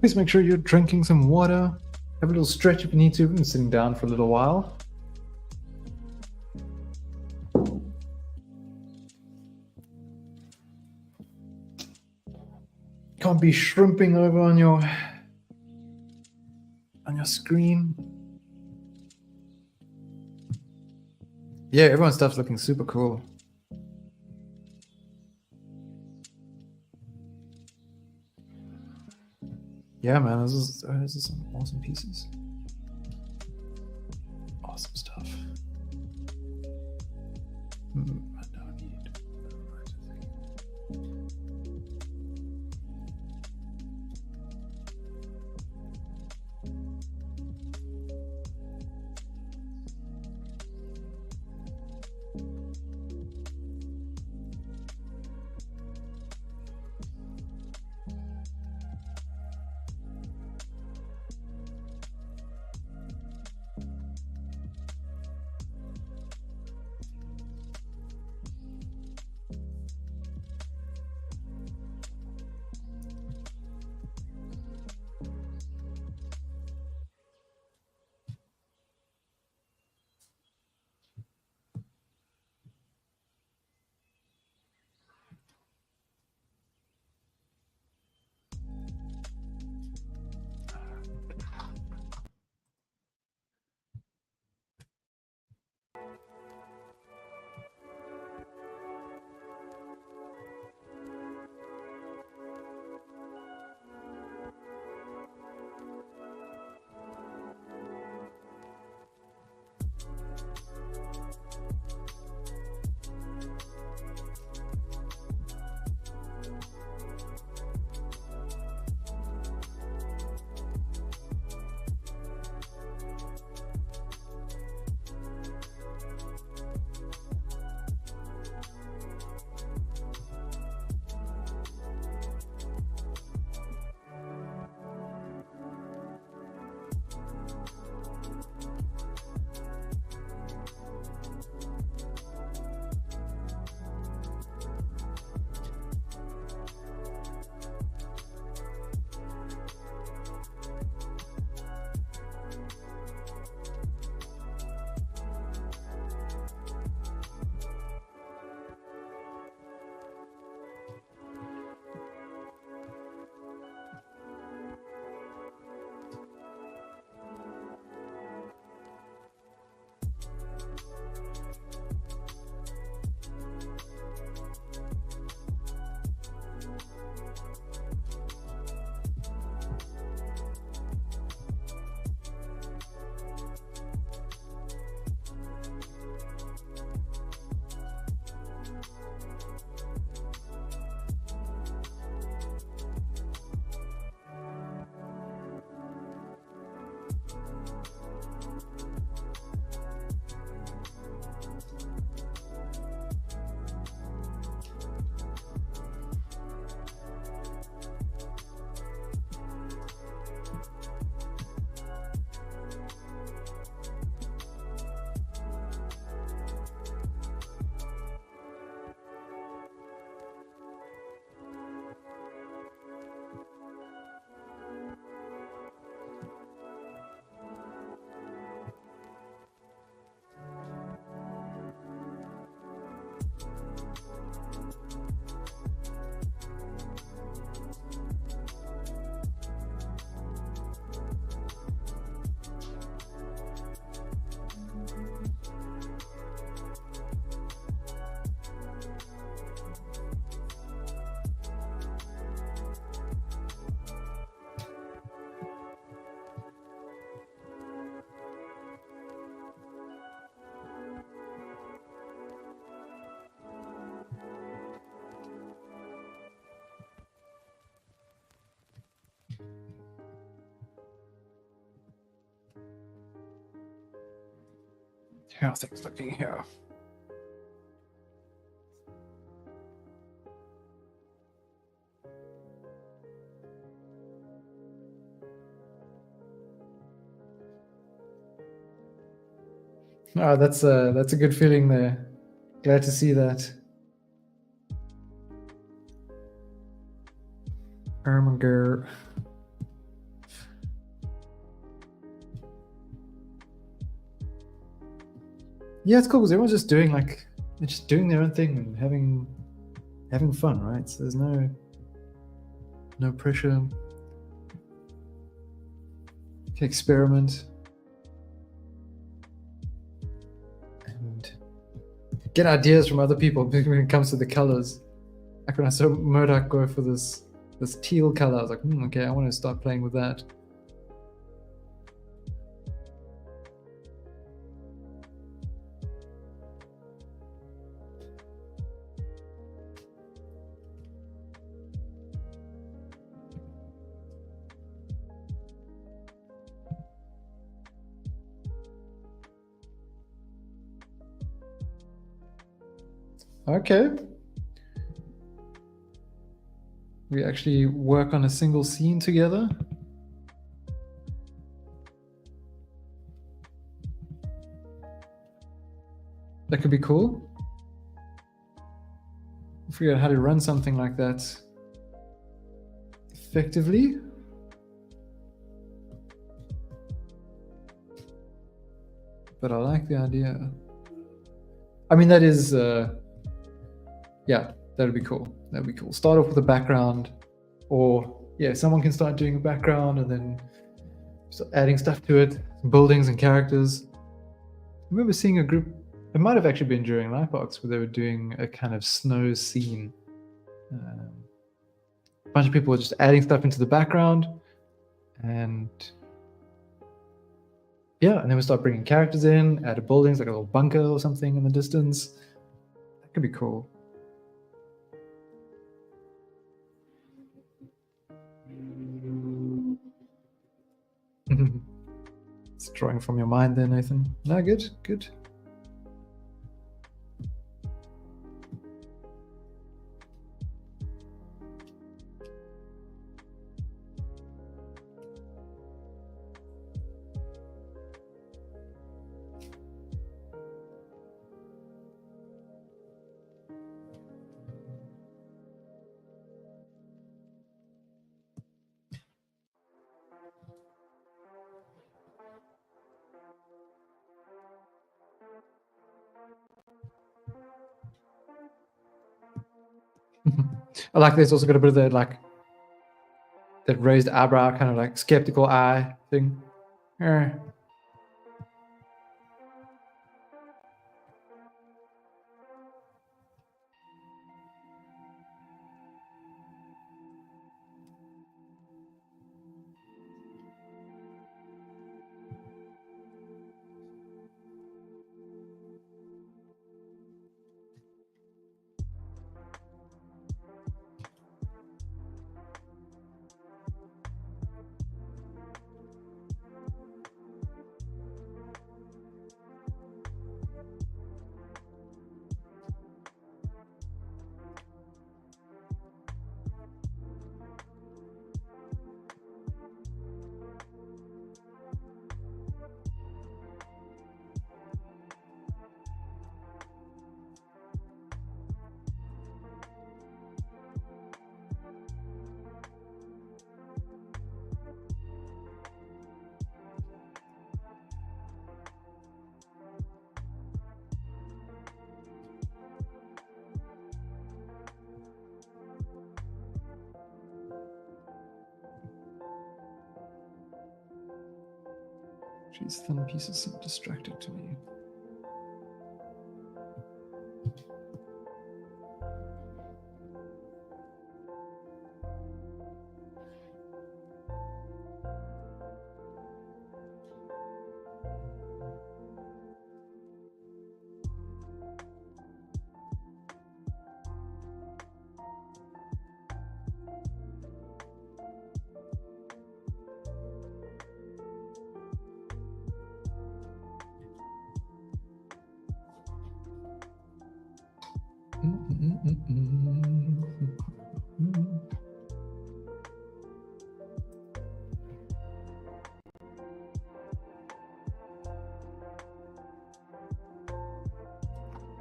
Please make sure you're drinking some water. Have a little stretch if you need to, and sitting down for a little while. Can't be shrimping over on your screen. Yeah, everyone's stuff's looking super cool. Yeah, man, this is some awesome pieces. Awesome stuff. I don't need. How are things looking here? Oh, that's a good feeling there. Glad to see that. Erminger. Yeah, it's cool because everyone's just doing their own thing and having fun, right? So there's no pressure to experiment and get ideas from other people when it comes to the colors. Like when I saw Murdoch go for this teal color, I was like, okay, I want to start playing with that. Okay. We actually work on a single scene together. That could be cool. Figure out how to run something like that effectively. But I like the idea. I mean, that is, yeah, that'd be cool. That'd be cool. Start off with a background, or yeah, someone can start doing a background and then start adding stuff to it, buildings and characters. I remember seeing a group, it might have actually been during Lightbox, where they were doing a kind of snow scene. A bunch of people were just adding stuff into the background, and yeah, and then we start bringing characters in, added buildings, like a little bunker or something in the distance. That could be cool. It's drawing from your mind there, Nathan. No, good, good. I like there's also got a bit of that, like, that raised eyebrow, kind of like skeptical eye thing. These thin pieces seem distracted to me.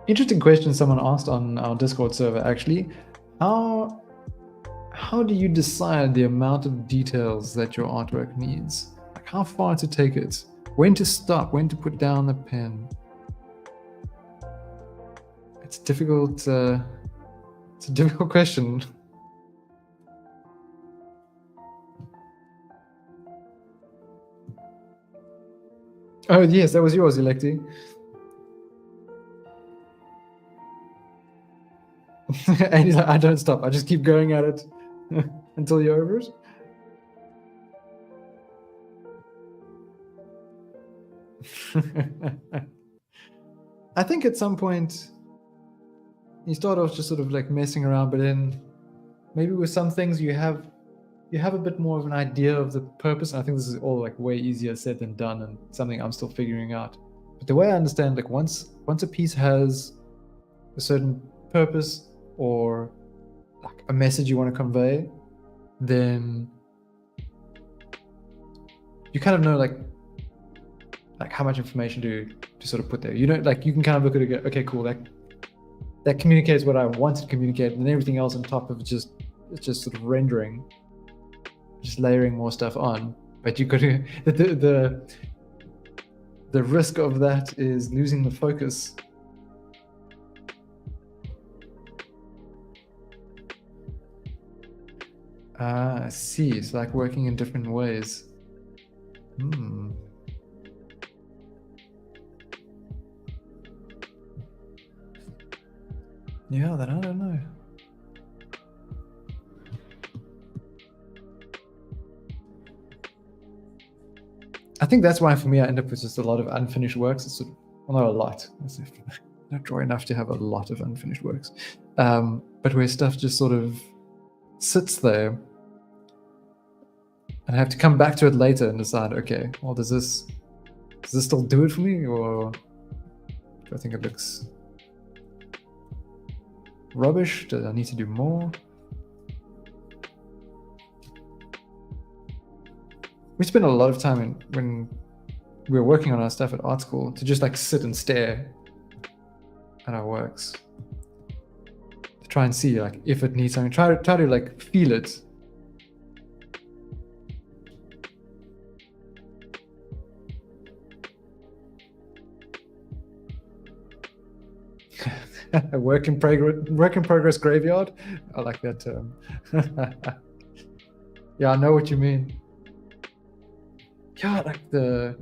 Interesting question someone asked on our Discord server, actually. How do you decide the amount of details that your artwork needs? Like how far to take it? When to stop? When to put down the pen? It's difficult. It's a difficult question. Oh yes, that was yours, Electi. And he's like, I don't stop. I just keep going at it until you're over it. I think at some point you start off just sort of like messing around, but then maybe with some things you have a bit more of an idea of the purpose. And I think this is all like way easier said than done, and something I'm still figuring out. But the way I understand, like once a piece has a certain purpose or like a message you want to convey, then you kind of know like how much information to sort of put there. You know, like you can kind of look at it and go, okay, cool, that communicates what I wanted to communicate, and then everything else on top of it it's just sort of rendering, just layering more stuff on. But you could the risk of that is losing the focus. I see. It's like working in different ways. Yeah, then I don't know. I think that's why for me I end up with just a lot of unfinished works. It's sort of, well, not a lot. Not draw enough to have a lot of unfinished works. But where stuff just sort of sits there, and I have to come back to it later and decide, okay, well, does this still do it for me, or do I think it looks rubbish? Do I need to do more? We spent a lot of time when we were working on our stuff at art school to just like sit and stare at our works to try and see like if it needs something. Try to like feel it. A work in progress graveyard. I like that term. Yeah, I know what you mean. Yeah, like the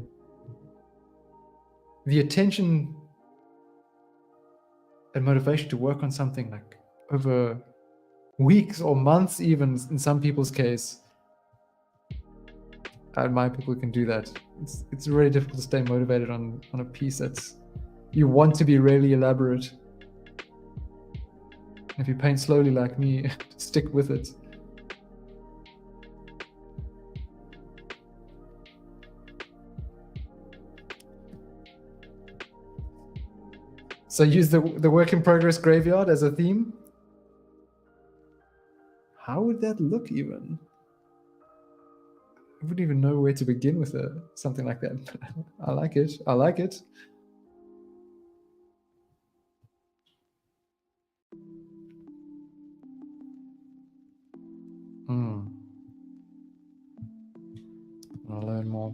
attention and motivation to work on something like over weeks or months, even in some people's case. I admire people who can do that. It's really difficult to stay motivated on a piece that's you want to be really elaborate. If you paint slowly like me, stick with it. So use the work in progress graveyard as a theme. How would that look even? I wouldn't even know where to begin with something like that. I like it. I like it. I'll learn more.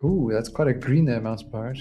Ooh, that's quite a green there, Mouse Part.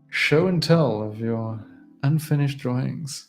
Show and tell of your unfinished drawings.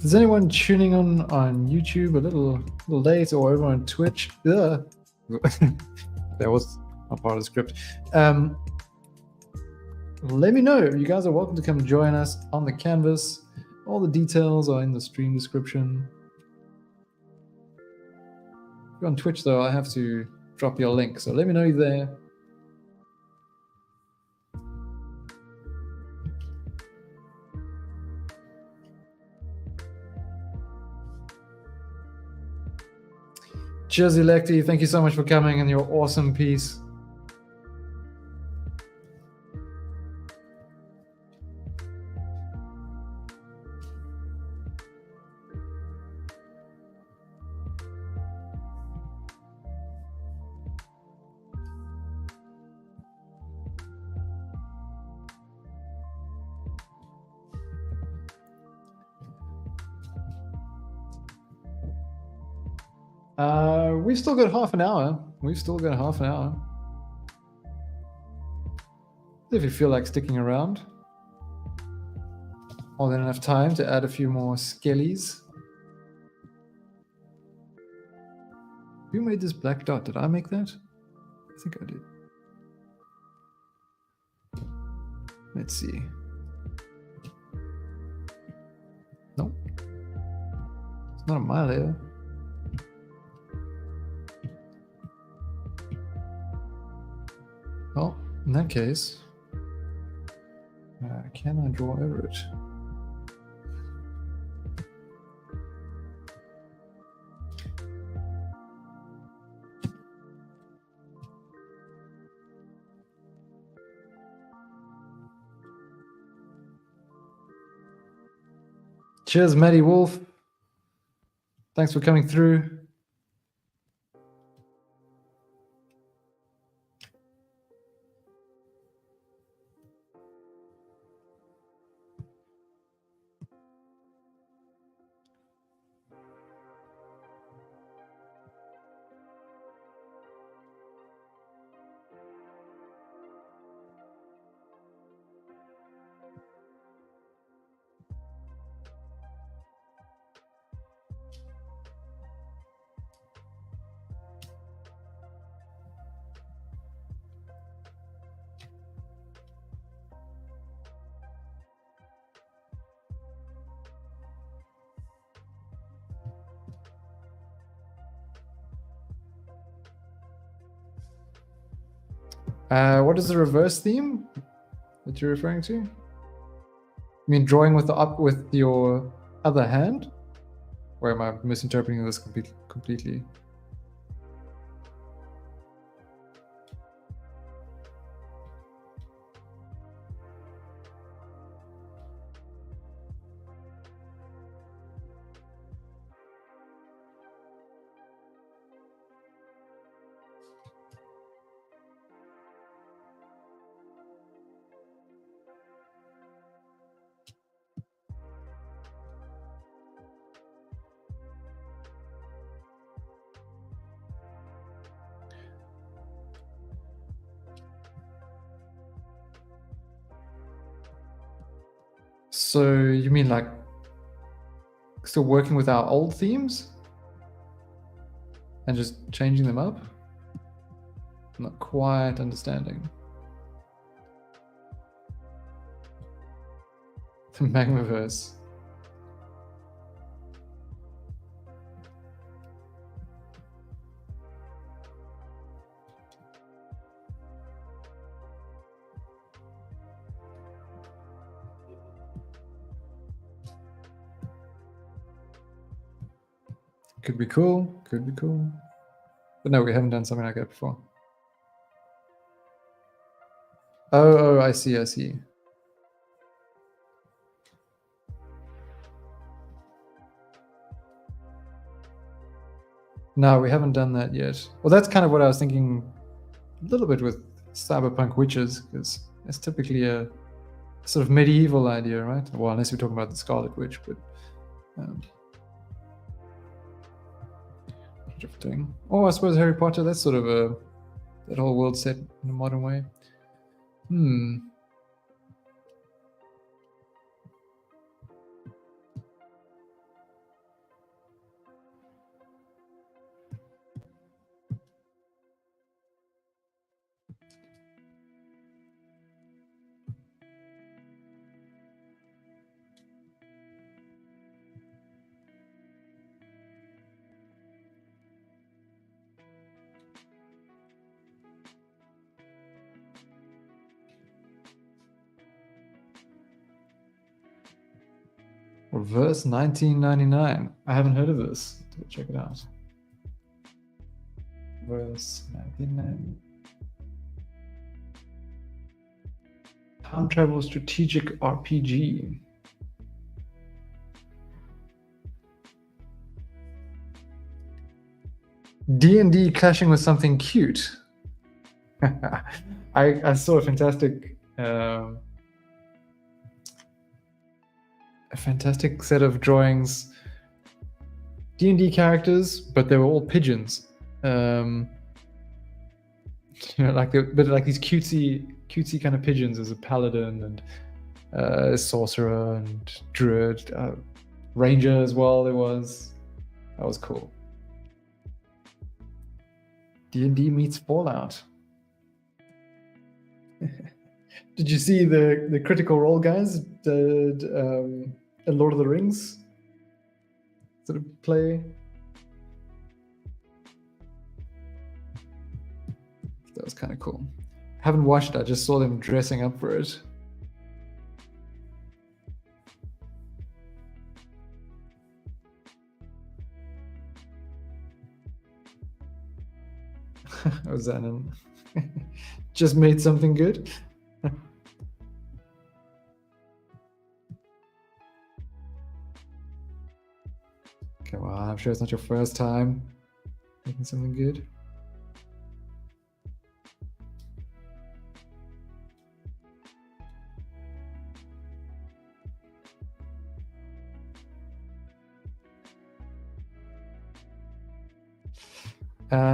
Is anyone tuning on YouTube a little late, or over on Twitch? That was not part of the script. Let me know. You guys are welcome to come join us on the canvas. All the details are in the stream description. If you're on Twitch, though, I have to drop your link, so let me know you're there. Cheers, Electi. Thank you so much for coming and your awesome piece. We've still got half an hour. If you feel like sticking around, more than enough time to add a few more skellies. Who made this black dot? Did I make that? I think I did. Let's see. Nope. It's not on my layer. Well, in that case, can I draw over it? Cheers, Matty Wolf. Thanks for coming through. What is the reverse theme that you're referring to? mean drawing with with your other hand? Or am I misinterpreting this completely? So you mean like still working with our old themes and just changing them up? I'm not quite understanding. The Magmaverse. Could be cool, could be cool. But no, we haven't done something like that before. Oh, I see, I see. No, we haven't done that yet. Well, that's kind of what I was thinking a little bit with cyberpunk witches, because it's typically a sort of medieval idea, right? Well, unless we're talking about the Scarlet Witch, but drifting. Oh, I suppose Harry Potter, that's sort of that whole world set in a modern way. Verse 1999. I haven't heard of this. Check it out. Verse 1999. Time travel strategic RPG. D&D clashing with something cute. I saw a fantastic set of drawings. D&D characters, but they were all pigeons. You know, like these cutesy kind of pigeons as a paladin and a sorcerer and druid, ranger as well. That was cool. D&D meets Fallout. Did you see the Critical Role guys did a Lord of the Rings sort of play? That was kind of cool. Haven't watched it, I just saw them dressing up for it. Was that just made something good? Come on, I'm sure it's not your first time making something good.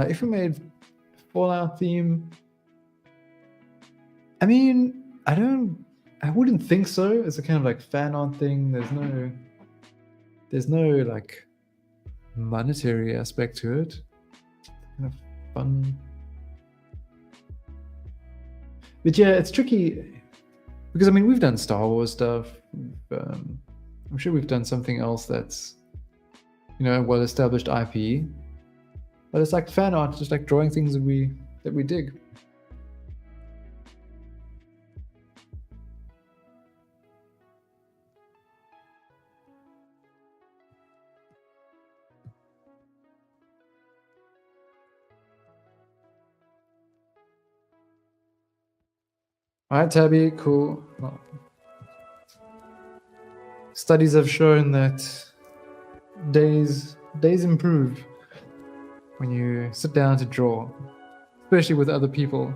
If we made Fallout theme, I mean, I wouldn't think so. It's a kind of like fan art thing. There's no like monetary aspect to it. Kind of fun. But yeah, it's tricky because I mean, we've done Star Wars stuff. I'm sure we've done something else that's, you know, well-established IP. But it's like fan art, just like drawing things that we dig. All right, Tabby, cool. Well, studies have shown that days improve when you sit down to draw, especially with other people.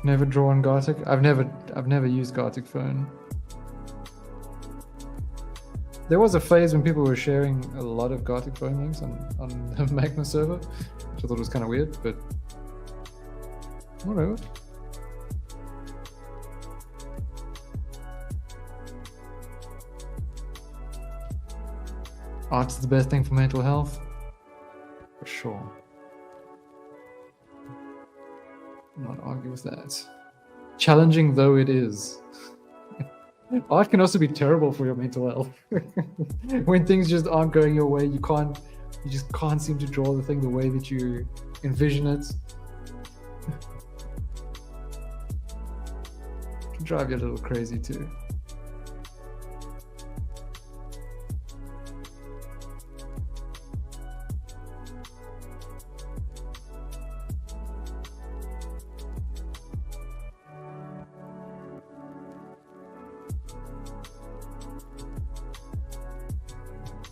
Never drawn Gothic. I've never used Gothic phone. There was a phase when people were sharing a lot of Gothic phone links on the Magma server, which I thought was kind of weird, but whatever. Art is the best thing for mental health, for sure. Not argue with that. Challenging though it is, art can also be terrible for your mental health. When things just aren't going your way, you just can't seem to draw the thing the way that you envision it. It can drive you a little crazy too.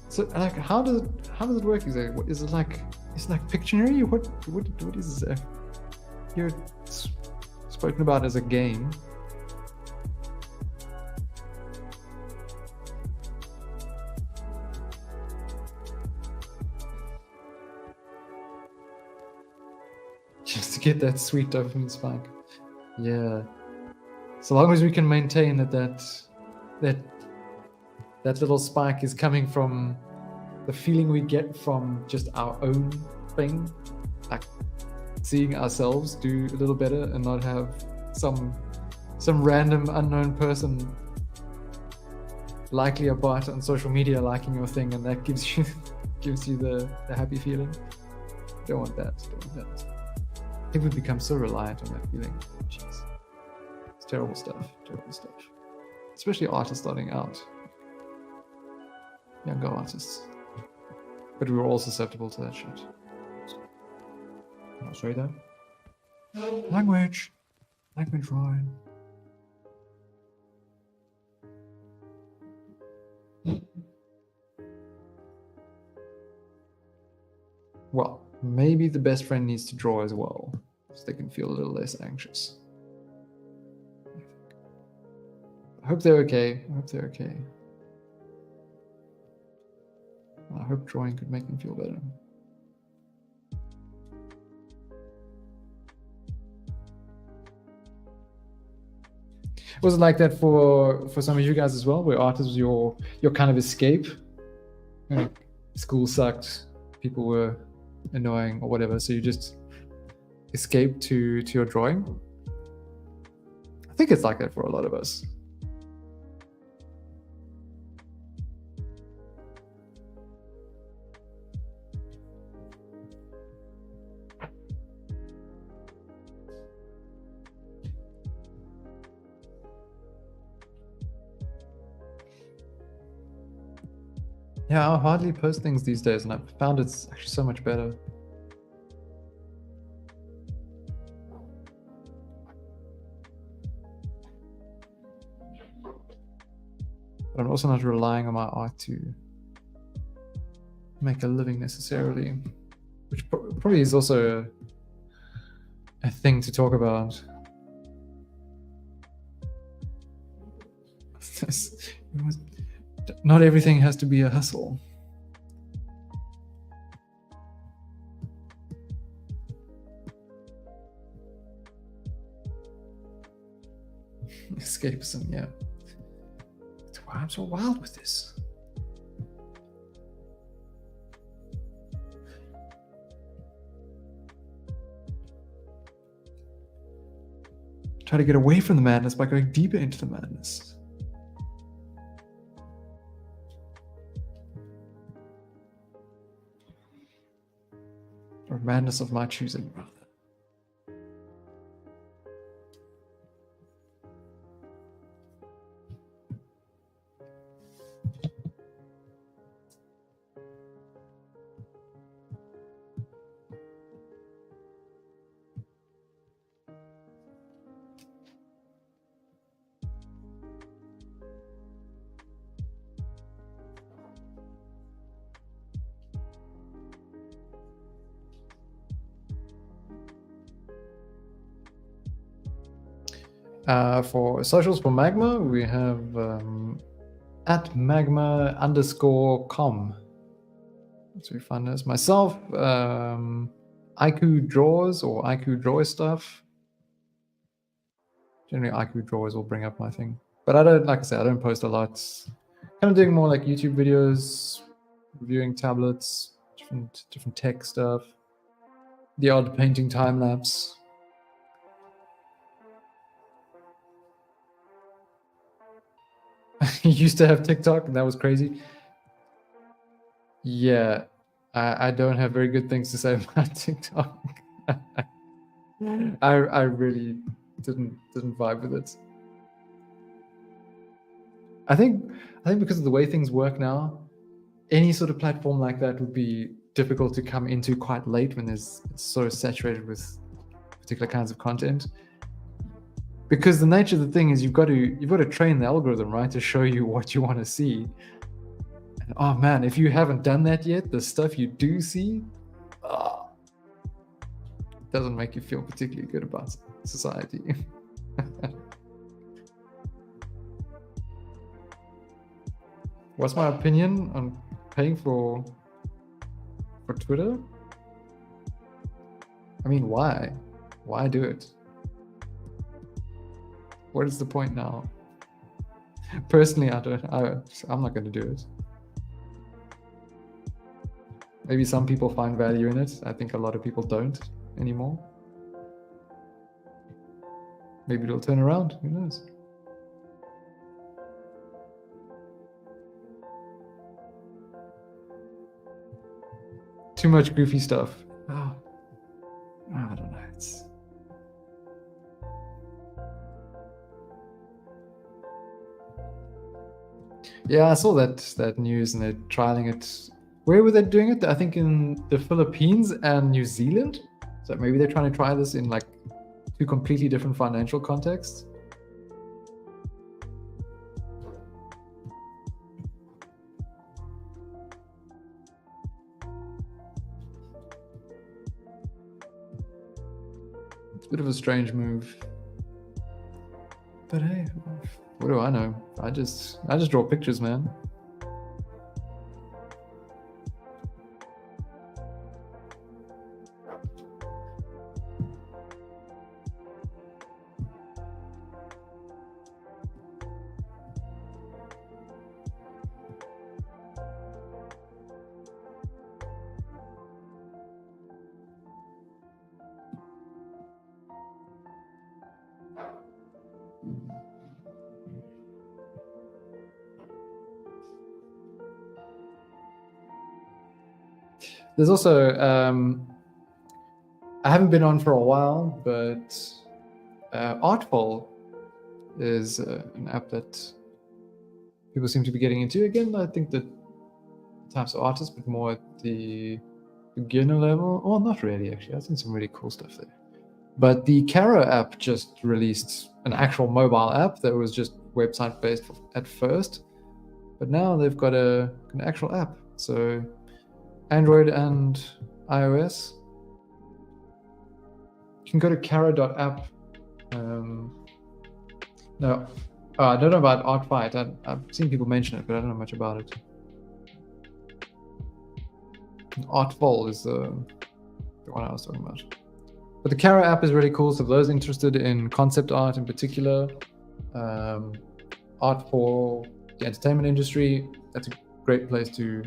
So, like, how does it work exactly? What is it like? Is it like Pictionary? What is this? Here it's spoken about as a game. Just to get that sweet dopamine spike. Yeah. So long as we can maintain that little spike is coming from the feeling we get from just our own thing, like seeing ourselves do a little better and not have some random unknown person, likely a bot on social media, liking your thing, and that gives you the happy feeling. Don't want that. I think we've become so reliant on that feeling. Jeez. It's terrible stuff. Especially artists starting out. Younger artists. But we were all susceptible to that shit. Oh, sorry, that. Language, Ryan. Well, maybe the best friend needs to draw as well, so they can feel a little less anxious. I hope they're okay. I hope drawing could make them feel better. Was it like that for some of you guys as well, where art is your kind of escape? Like, school sucked, people were annoying or whatever, so you just escape to your drawing? I think it's like that for a lot of us. Yeah, I hardly post things these days, and I've found it's actually so much better. But I'm also not relying on my art to make a living necessarily, which probably is also a thing to talk about. Not everything has to be a hustle. Escapism, yeah. That's why I'm so wild with this. Try to get away from the madness by going deeper into the madness. or madness of my choosing, rather. For socials for Magma, we have at magma_com. So we find this. Myself, IQ Draws or IQ Draw stuff. Generally, IQ Draws will bring up my thing. But I don't, like I said, I don't post a lot. Kind of doing more like YouTube videos, reviewing tablets, different tech stuff. The odd painting time lapse. You used to have TikTok, and that was crazy. Yeah, I don't have very good things to say about TikTok. I really didn't vibe with it. I think because of the way things work now, any sort of platform like that would be difficult to come into quite late when it's so saturated with particular kinds of content. Because the nature of the thing is you've got to train the algorithm, right, to show you what you want to see. And oh man, if you haven't done that yet, the stuff you do see doesn't make you feel particularly good about society. What's my opinion on paying for Twitter? I mean, why? Why do it? What is the point now? Personally, I'm not going to do it. Maybe some people find value in it. I think a lot of people don't anymore. Maybe it'll turn around. Who knows? Too much goofy stuff. Oh, I don't know. Yeah, I saw that news, and they're trialing it. Where were they doing it? I think in the Philippines and New Zealand. So maybe they're trying to try this in like two completely different financial contexts. It's a bit of a strange move. But hey, what do I know? I just draw pictures, man. There's also, I haven't been on for a while, but Artful is an app that people seem to be getting into. Again, I think that types of artists, but more at the beginner level. Well, not really, actually. I've seen some really cool stuff there. But the Caro app just released an actual mobile app that was just website-based at first. But now they've got an actual app. So Android and iOS. You can go to caro.app. No, I don't know about Artfight. I've seen people mention it, but I don't know much about it. Artful is the one I was talking about. But the Caro app is really cool. So for those interested in concept art in particular, art for the entertainment industry, that's a great place to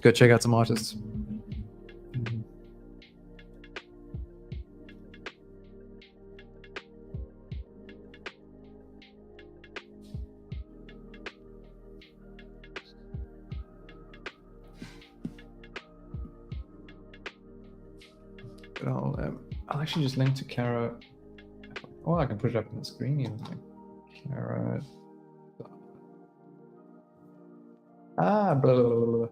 go check out some artists. But I'll actually just link to Kara. Oh, I can put it up on the screen even. Kara. Blah, blah, blah, blah.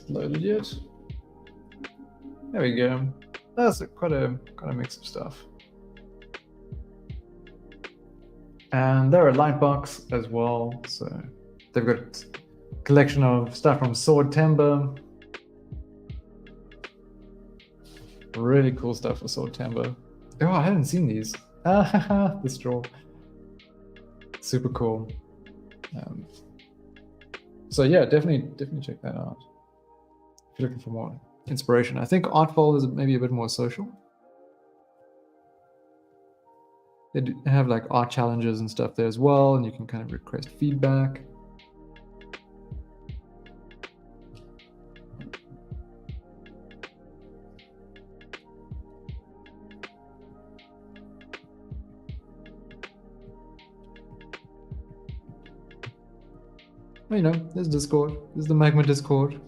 Loaded yet? There we go. That's quite a mix of stuff. And they're a Lightbox as well, so they've got a collection of stuff from Sword Timber. Really cool stuff for Sword Timber. Oh, I haven't seen these. The straw. Super cool. So yeah, definitely check that out if you're looking for more inspiration. I think Artful is maybe a bit more social. They have like art challenges and stuff there as well, and you can kind of request feedback. You know, there's Discord. There's the Magma Discord.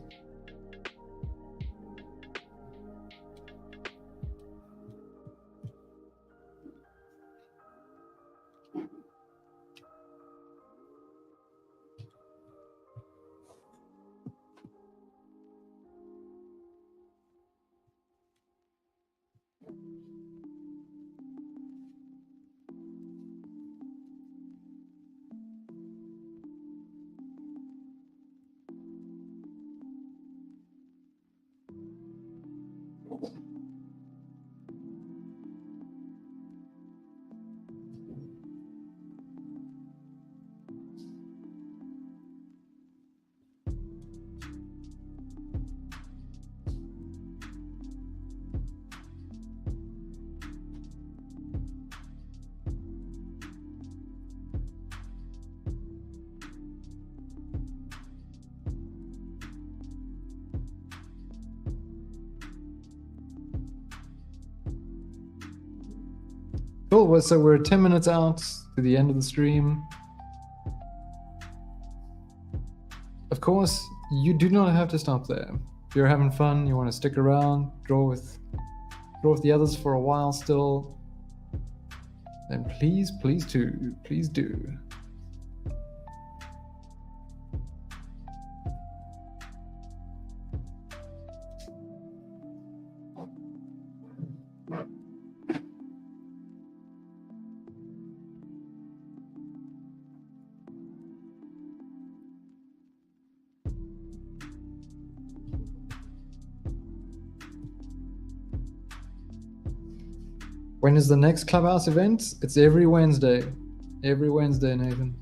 Cool, so we're 10 minutes out to the end of the stream. Of course, you do not have to stop there. If you're having fun, you want to stick around, draw with the others for a while still, then please do. When is the next Clubhouse event? It's every Wednesday. Every Wednesday, Nathan.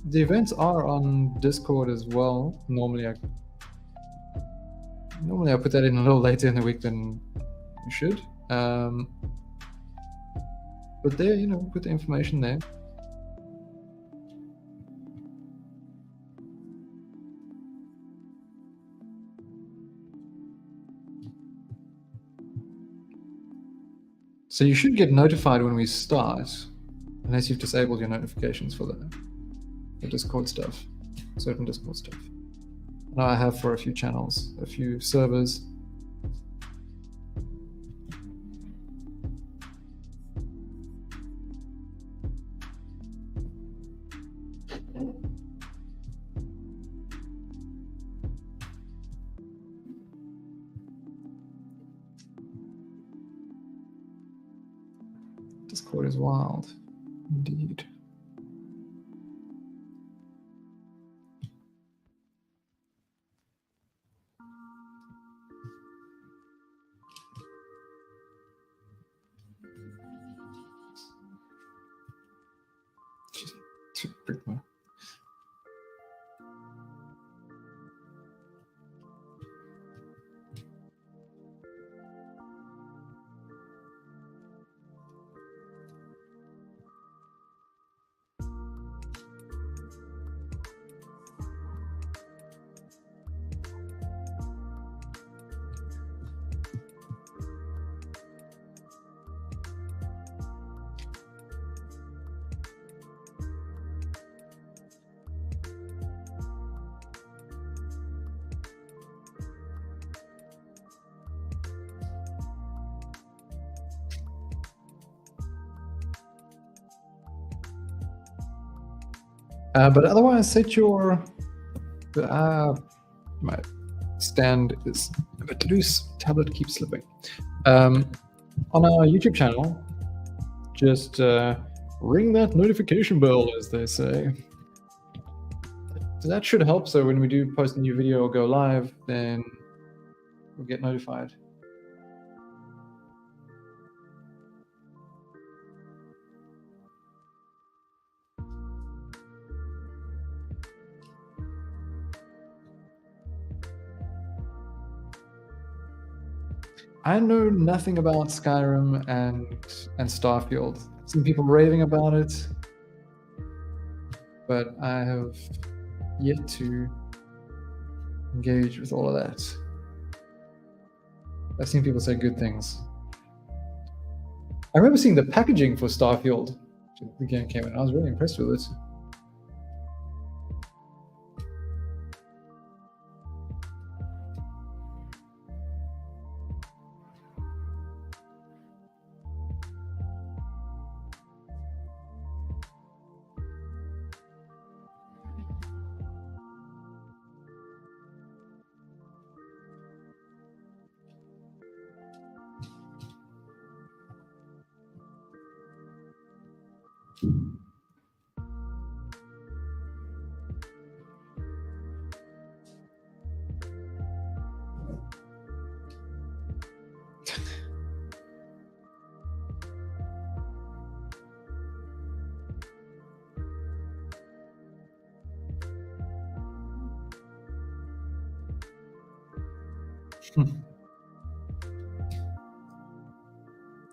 The events are on Discord as well. Normally I put that in a little later in the week than you should. But there, you know, put the information there. So you should get notified when we start, unless you've disabled your notifications for the Discord stuff, certain Discord stuff. And I have for a few channels, a few servers. Discord is wild, indeed. But otherwise, set your... my stand is a bit loose. Tablet keeps slipping. On our YouTube channel, just ring that notification bell, as they say. That should help. So when we do post a new video or go live, then we'll get notified. I know nothing about Skyrim and Starfield. I've seen people raving about it, but I have yet to engage with all of that. I've seen people say good things. I remember seeing the packaging for Starfield. The game came in. I was really impressed with it.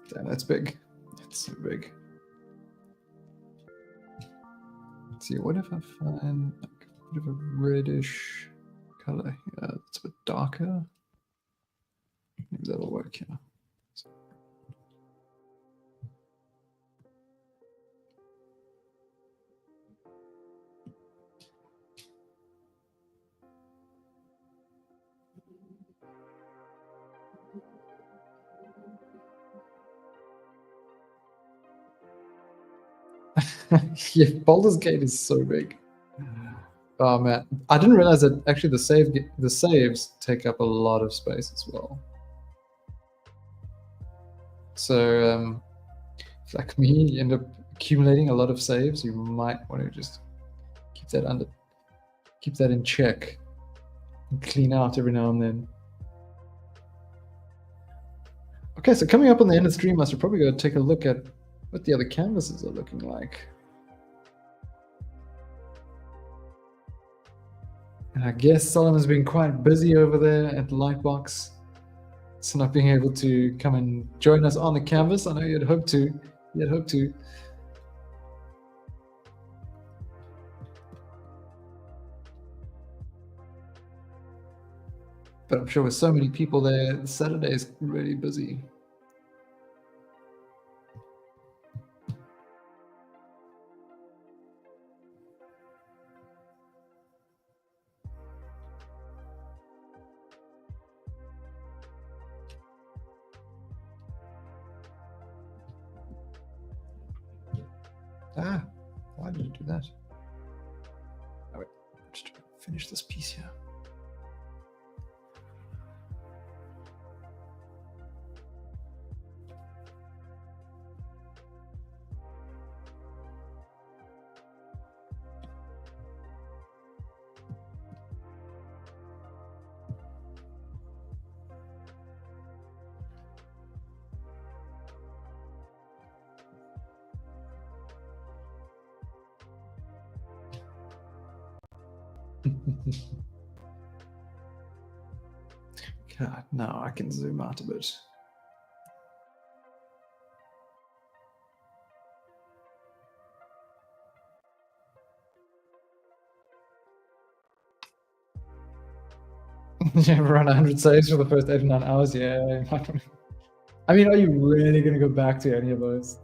Damn, that's big. That's so big. Let's see, what if I find like a bit of a reddish color here? It's a bit darker. Maybe that'll work here. Yeah, Baldur's Gate is so big. Oh man, I didn't realize that actually the saves take up a lot of space as well. So, if like me, you end up accumulating a lot of saves, you might want to just keep that in check and clean out every now and then. Okay, so coming up on the end of the stream, I should probably go take a look at what the other canvases are looking like. And I guess Solomon's been quite busy over there at Lightbox, so not being able to come and join us on the canvas. I know you'd hoped to. But I'm sure with so many people there, Saturday is really busy. Ah, why did it do that? Oh wait, just finish this piece here. God, now I can zoom out a bit. You ever run 100 saves for the first 8 or 9 hours? Yeah. I mean, are you really going to go back to any of those?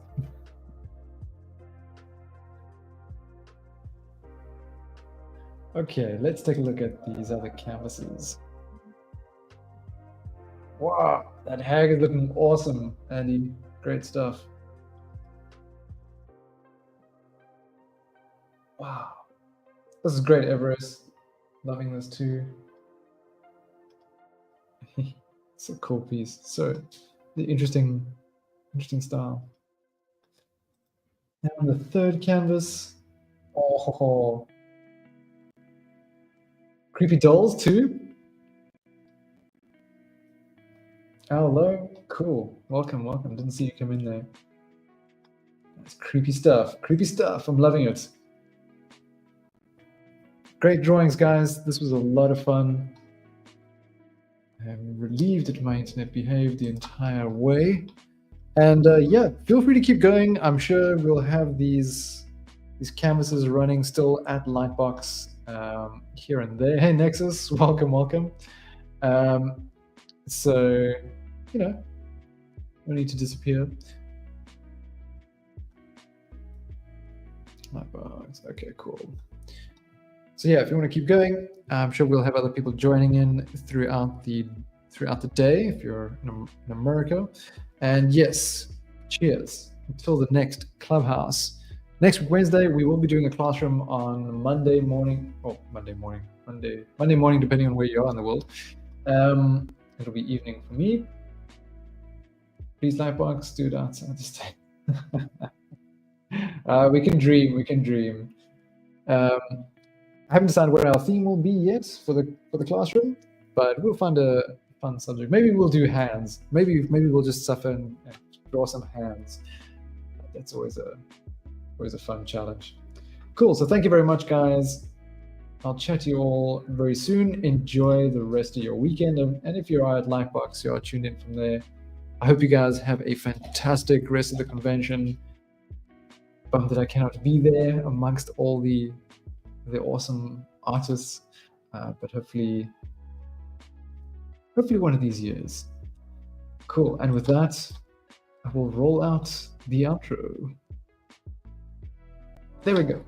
Okay, let's take a look at these other canvases. Wow, that hag is looking awesome, Andy. Great stuff. Wow. This is great, Everest. Loving this too. It's a cool piece. So the interesting style. And on the third canvas, oh, creepy dolls too. Hello, cool. Welcome. Didn't see you come in there. That's creepy stuff. I'm loving it. Great drawings, guys. This was a lot of fun. I'm relieved that my internet behaved the entire way. And yeah, feel free to keep going. I'm sure we'll have these canvases running still at Lightbox here and there. Hey, Nexus, welcome. So, you know, no need to disappear. Lightbox, okay, cool. So yeah, if you want to keep going, I'm sure we'll have other people joining in throughout the day if you're in America. And yes, cheers until the next Clubhouse. Next Wednesday, we will be doing a classroom on Monday morning, depending on where you are in the world. It'll be evening for me. Please, Lightbox, do it outside the state. We can dream. I haven't decided what our theme will be yet for the classroom, but we'll find a fun subject. Maybe we'll do hands. Maybe we'll just suffer and draw some hands. That's always a fun challenge. Cool. So thank you very much, guys. I'll chat to you all very soon. Enjoy the rest of your weekend, and if you are at Lightbox, you are tuned in from there. I hope you guys have a fantastic rest of the convention. Bummed that I cannot be there amongst all the awesome artists, but hopefully one of these years. Cool. And with that, I will roll out the outro. There we go.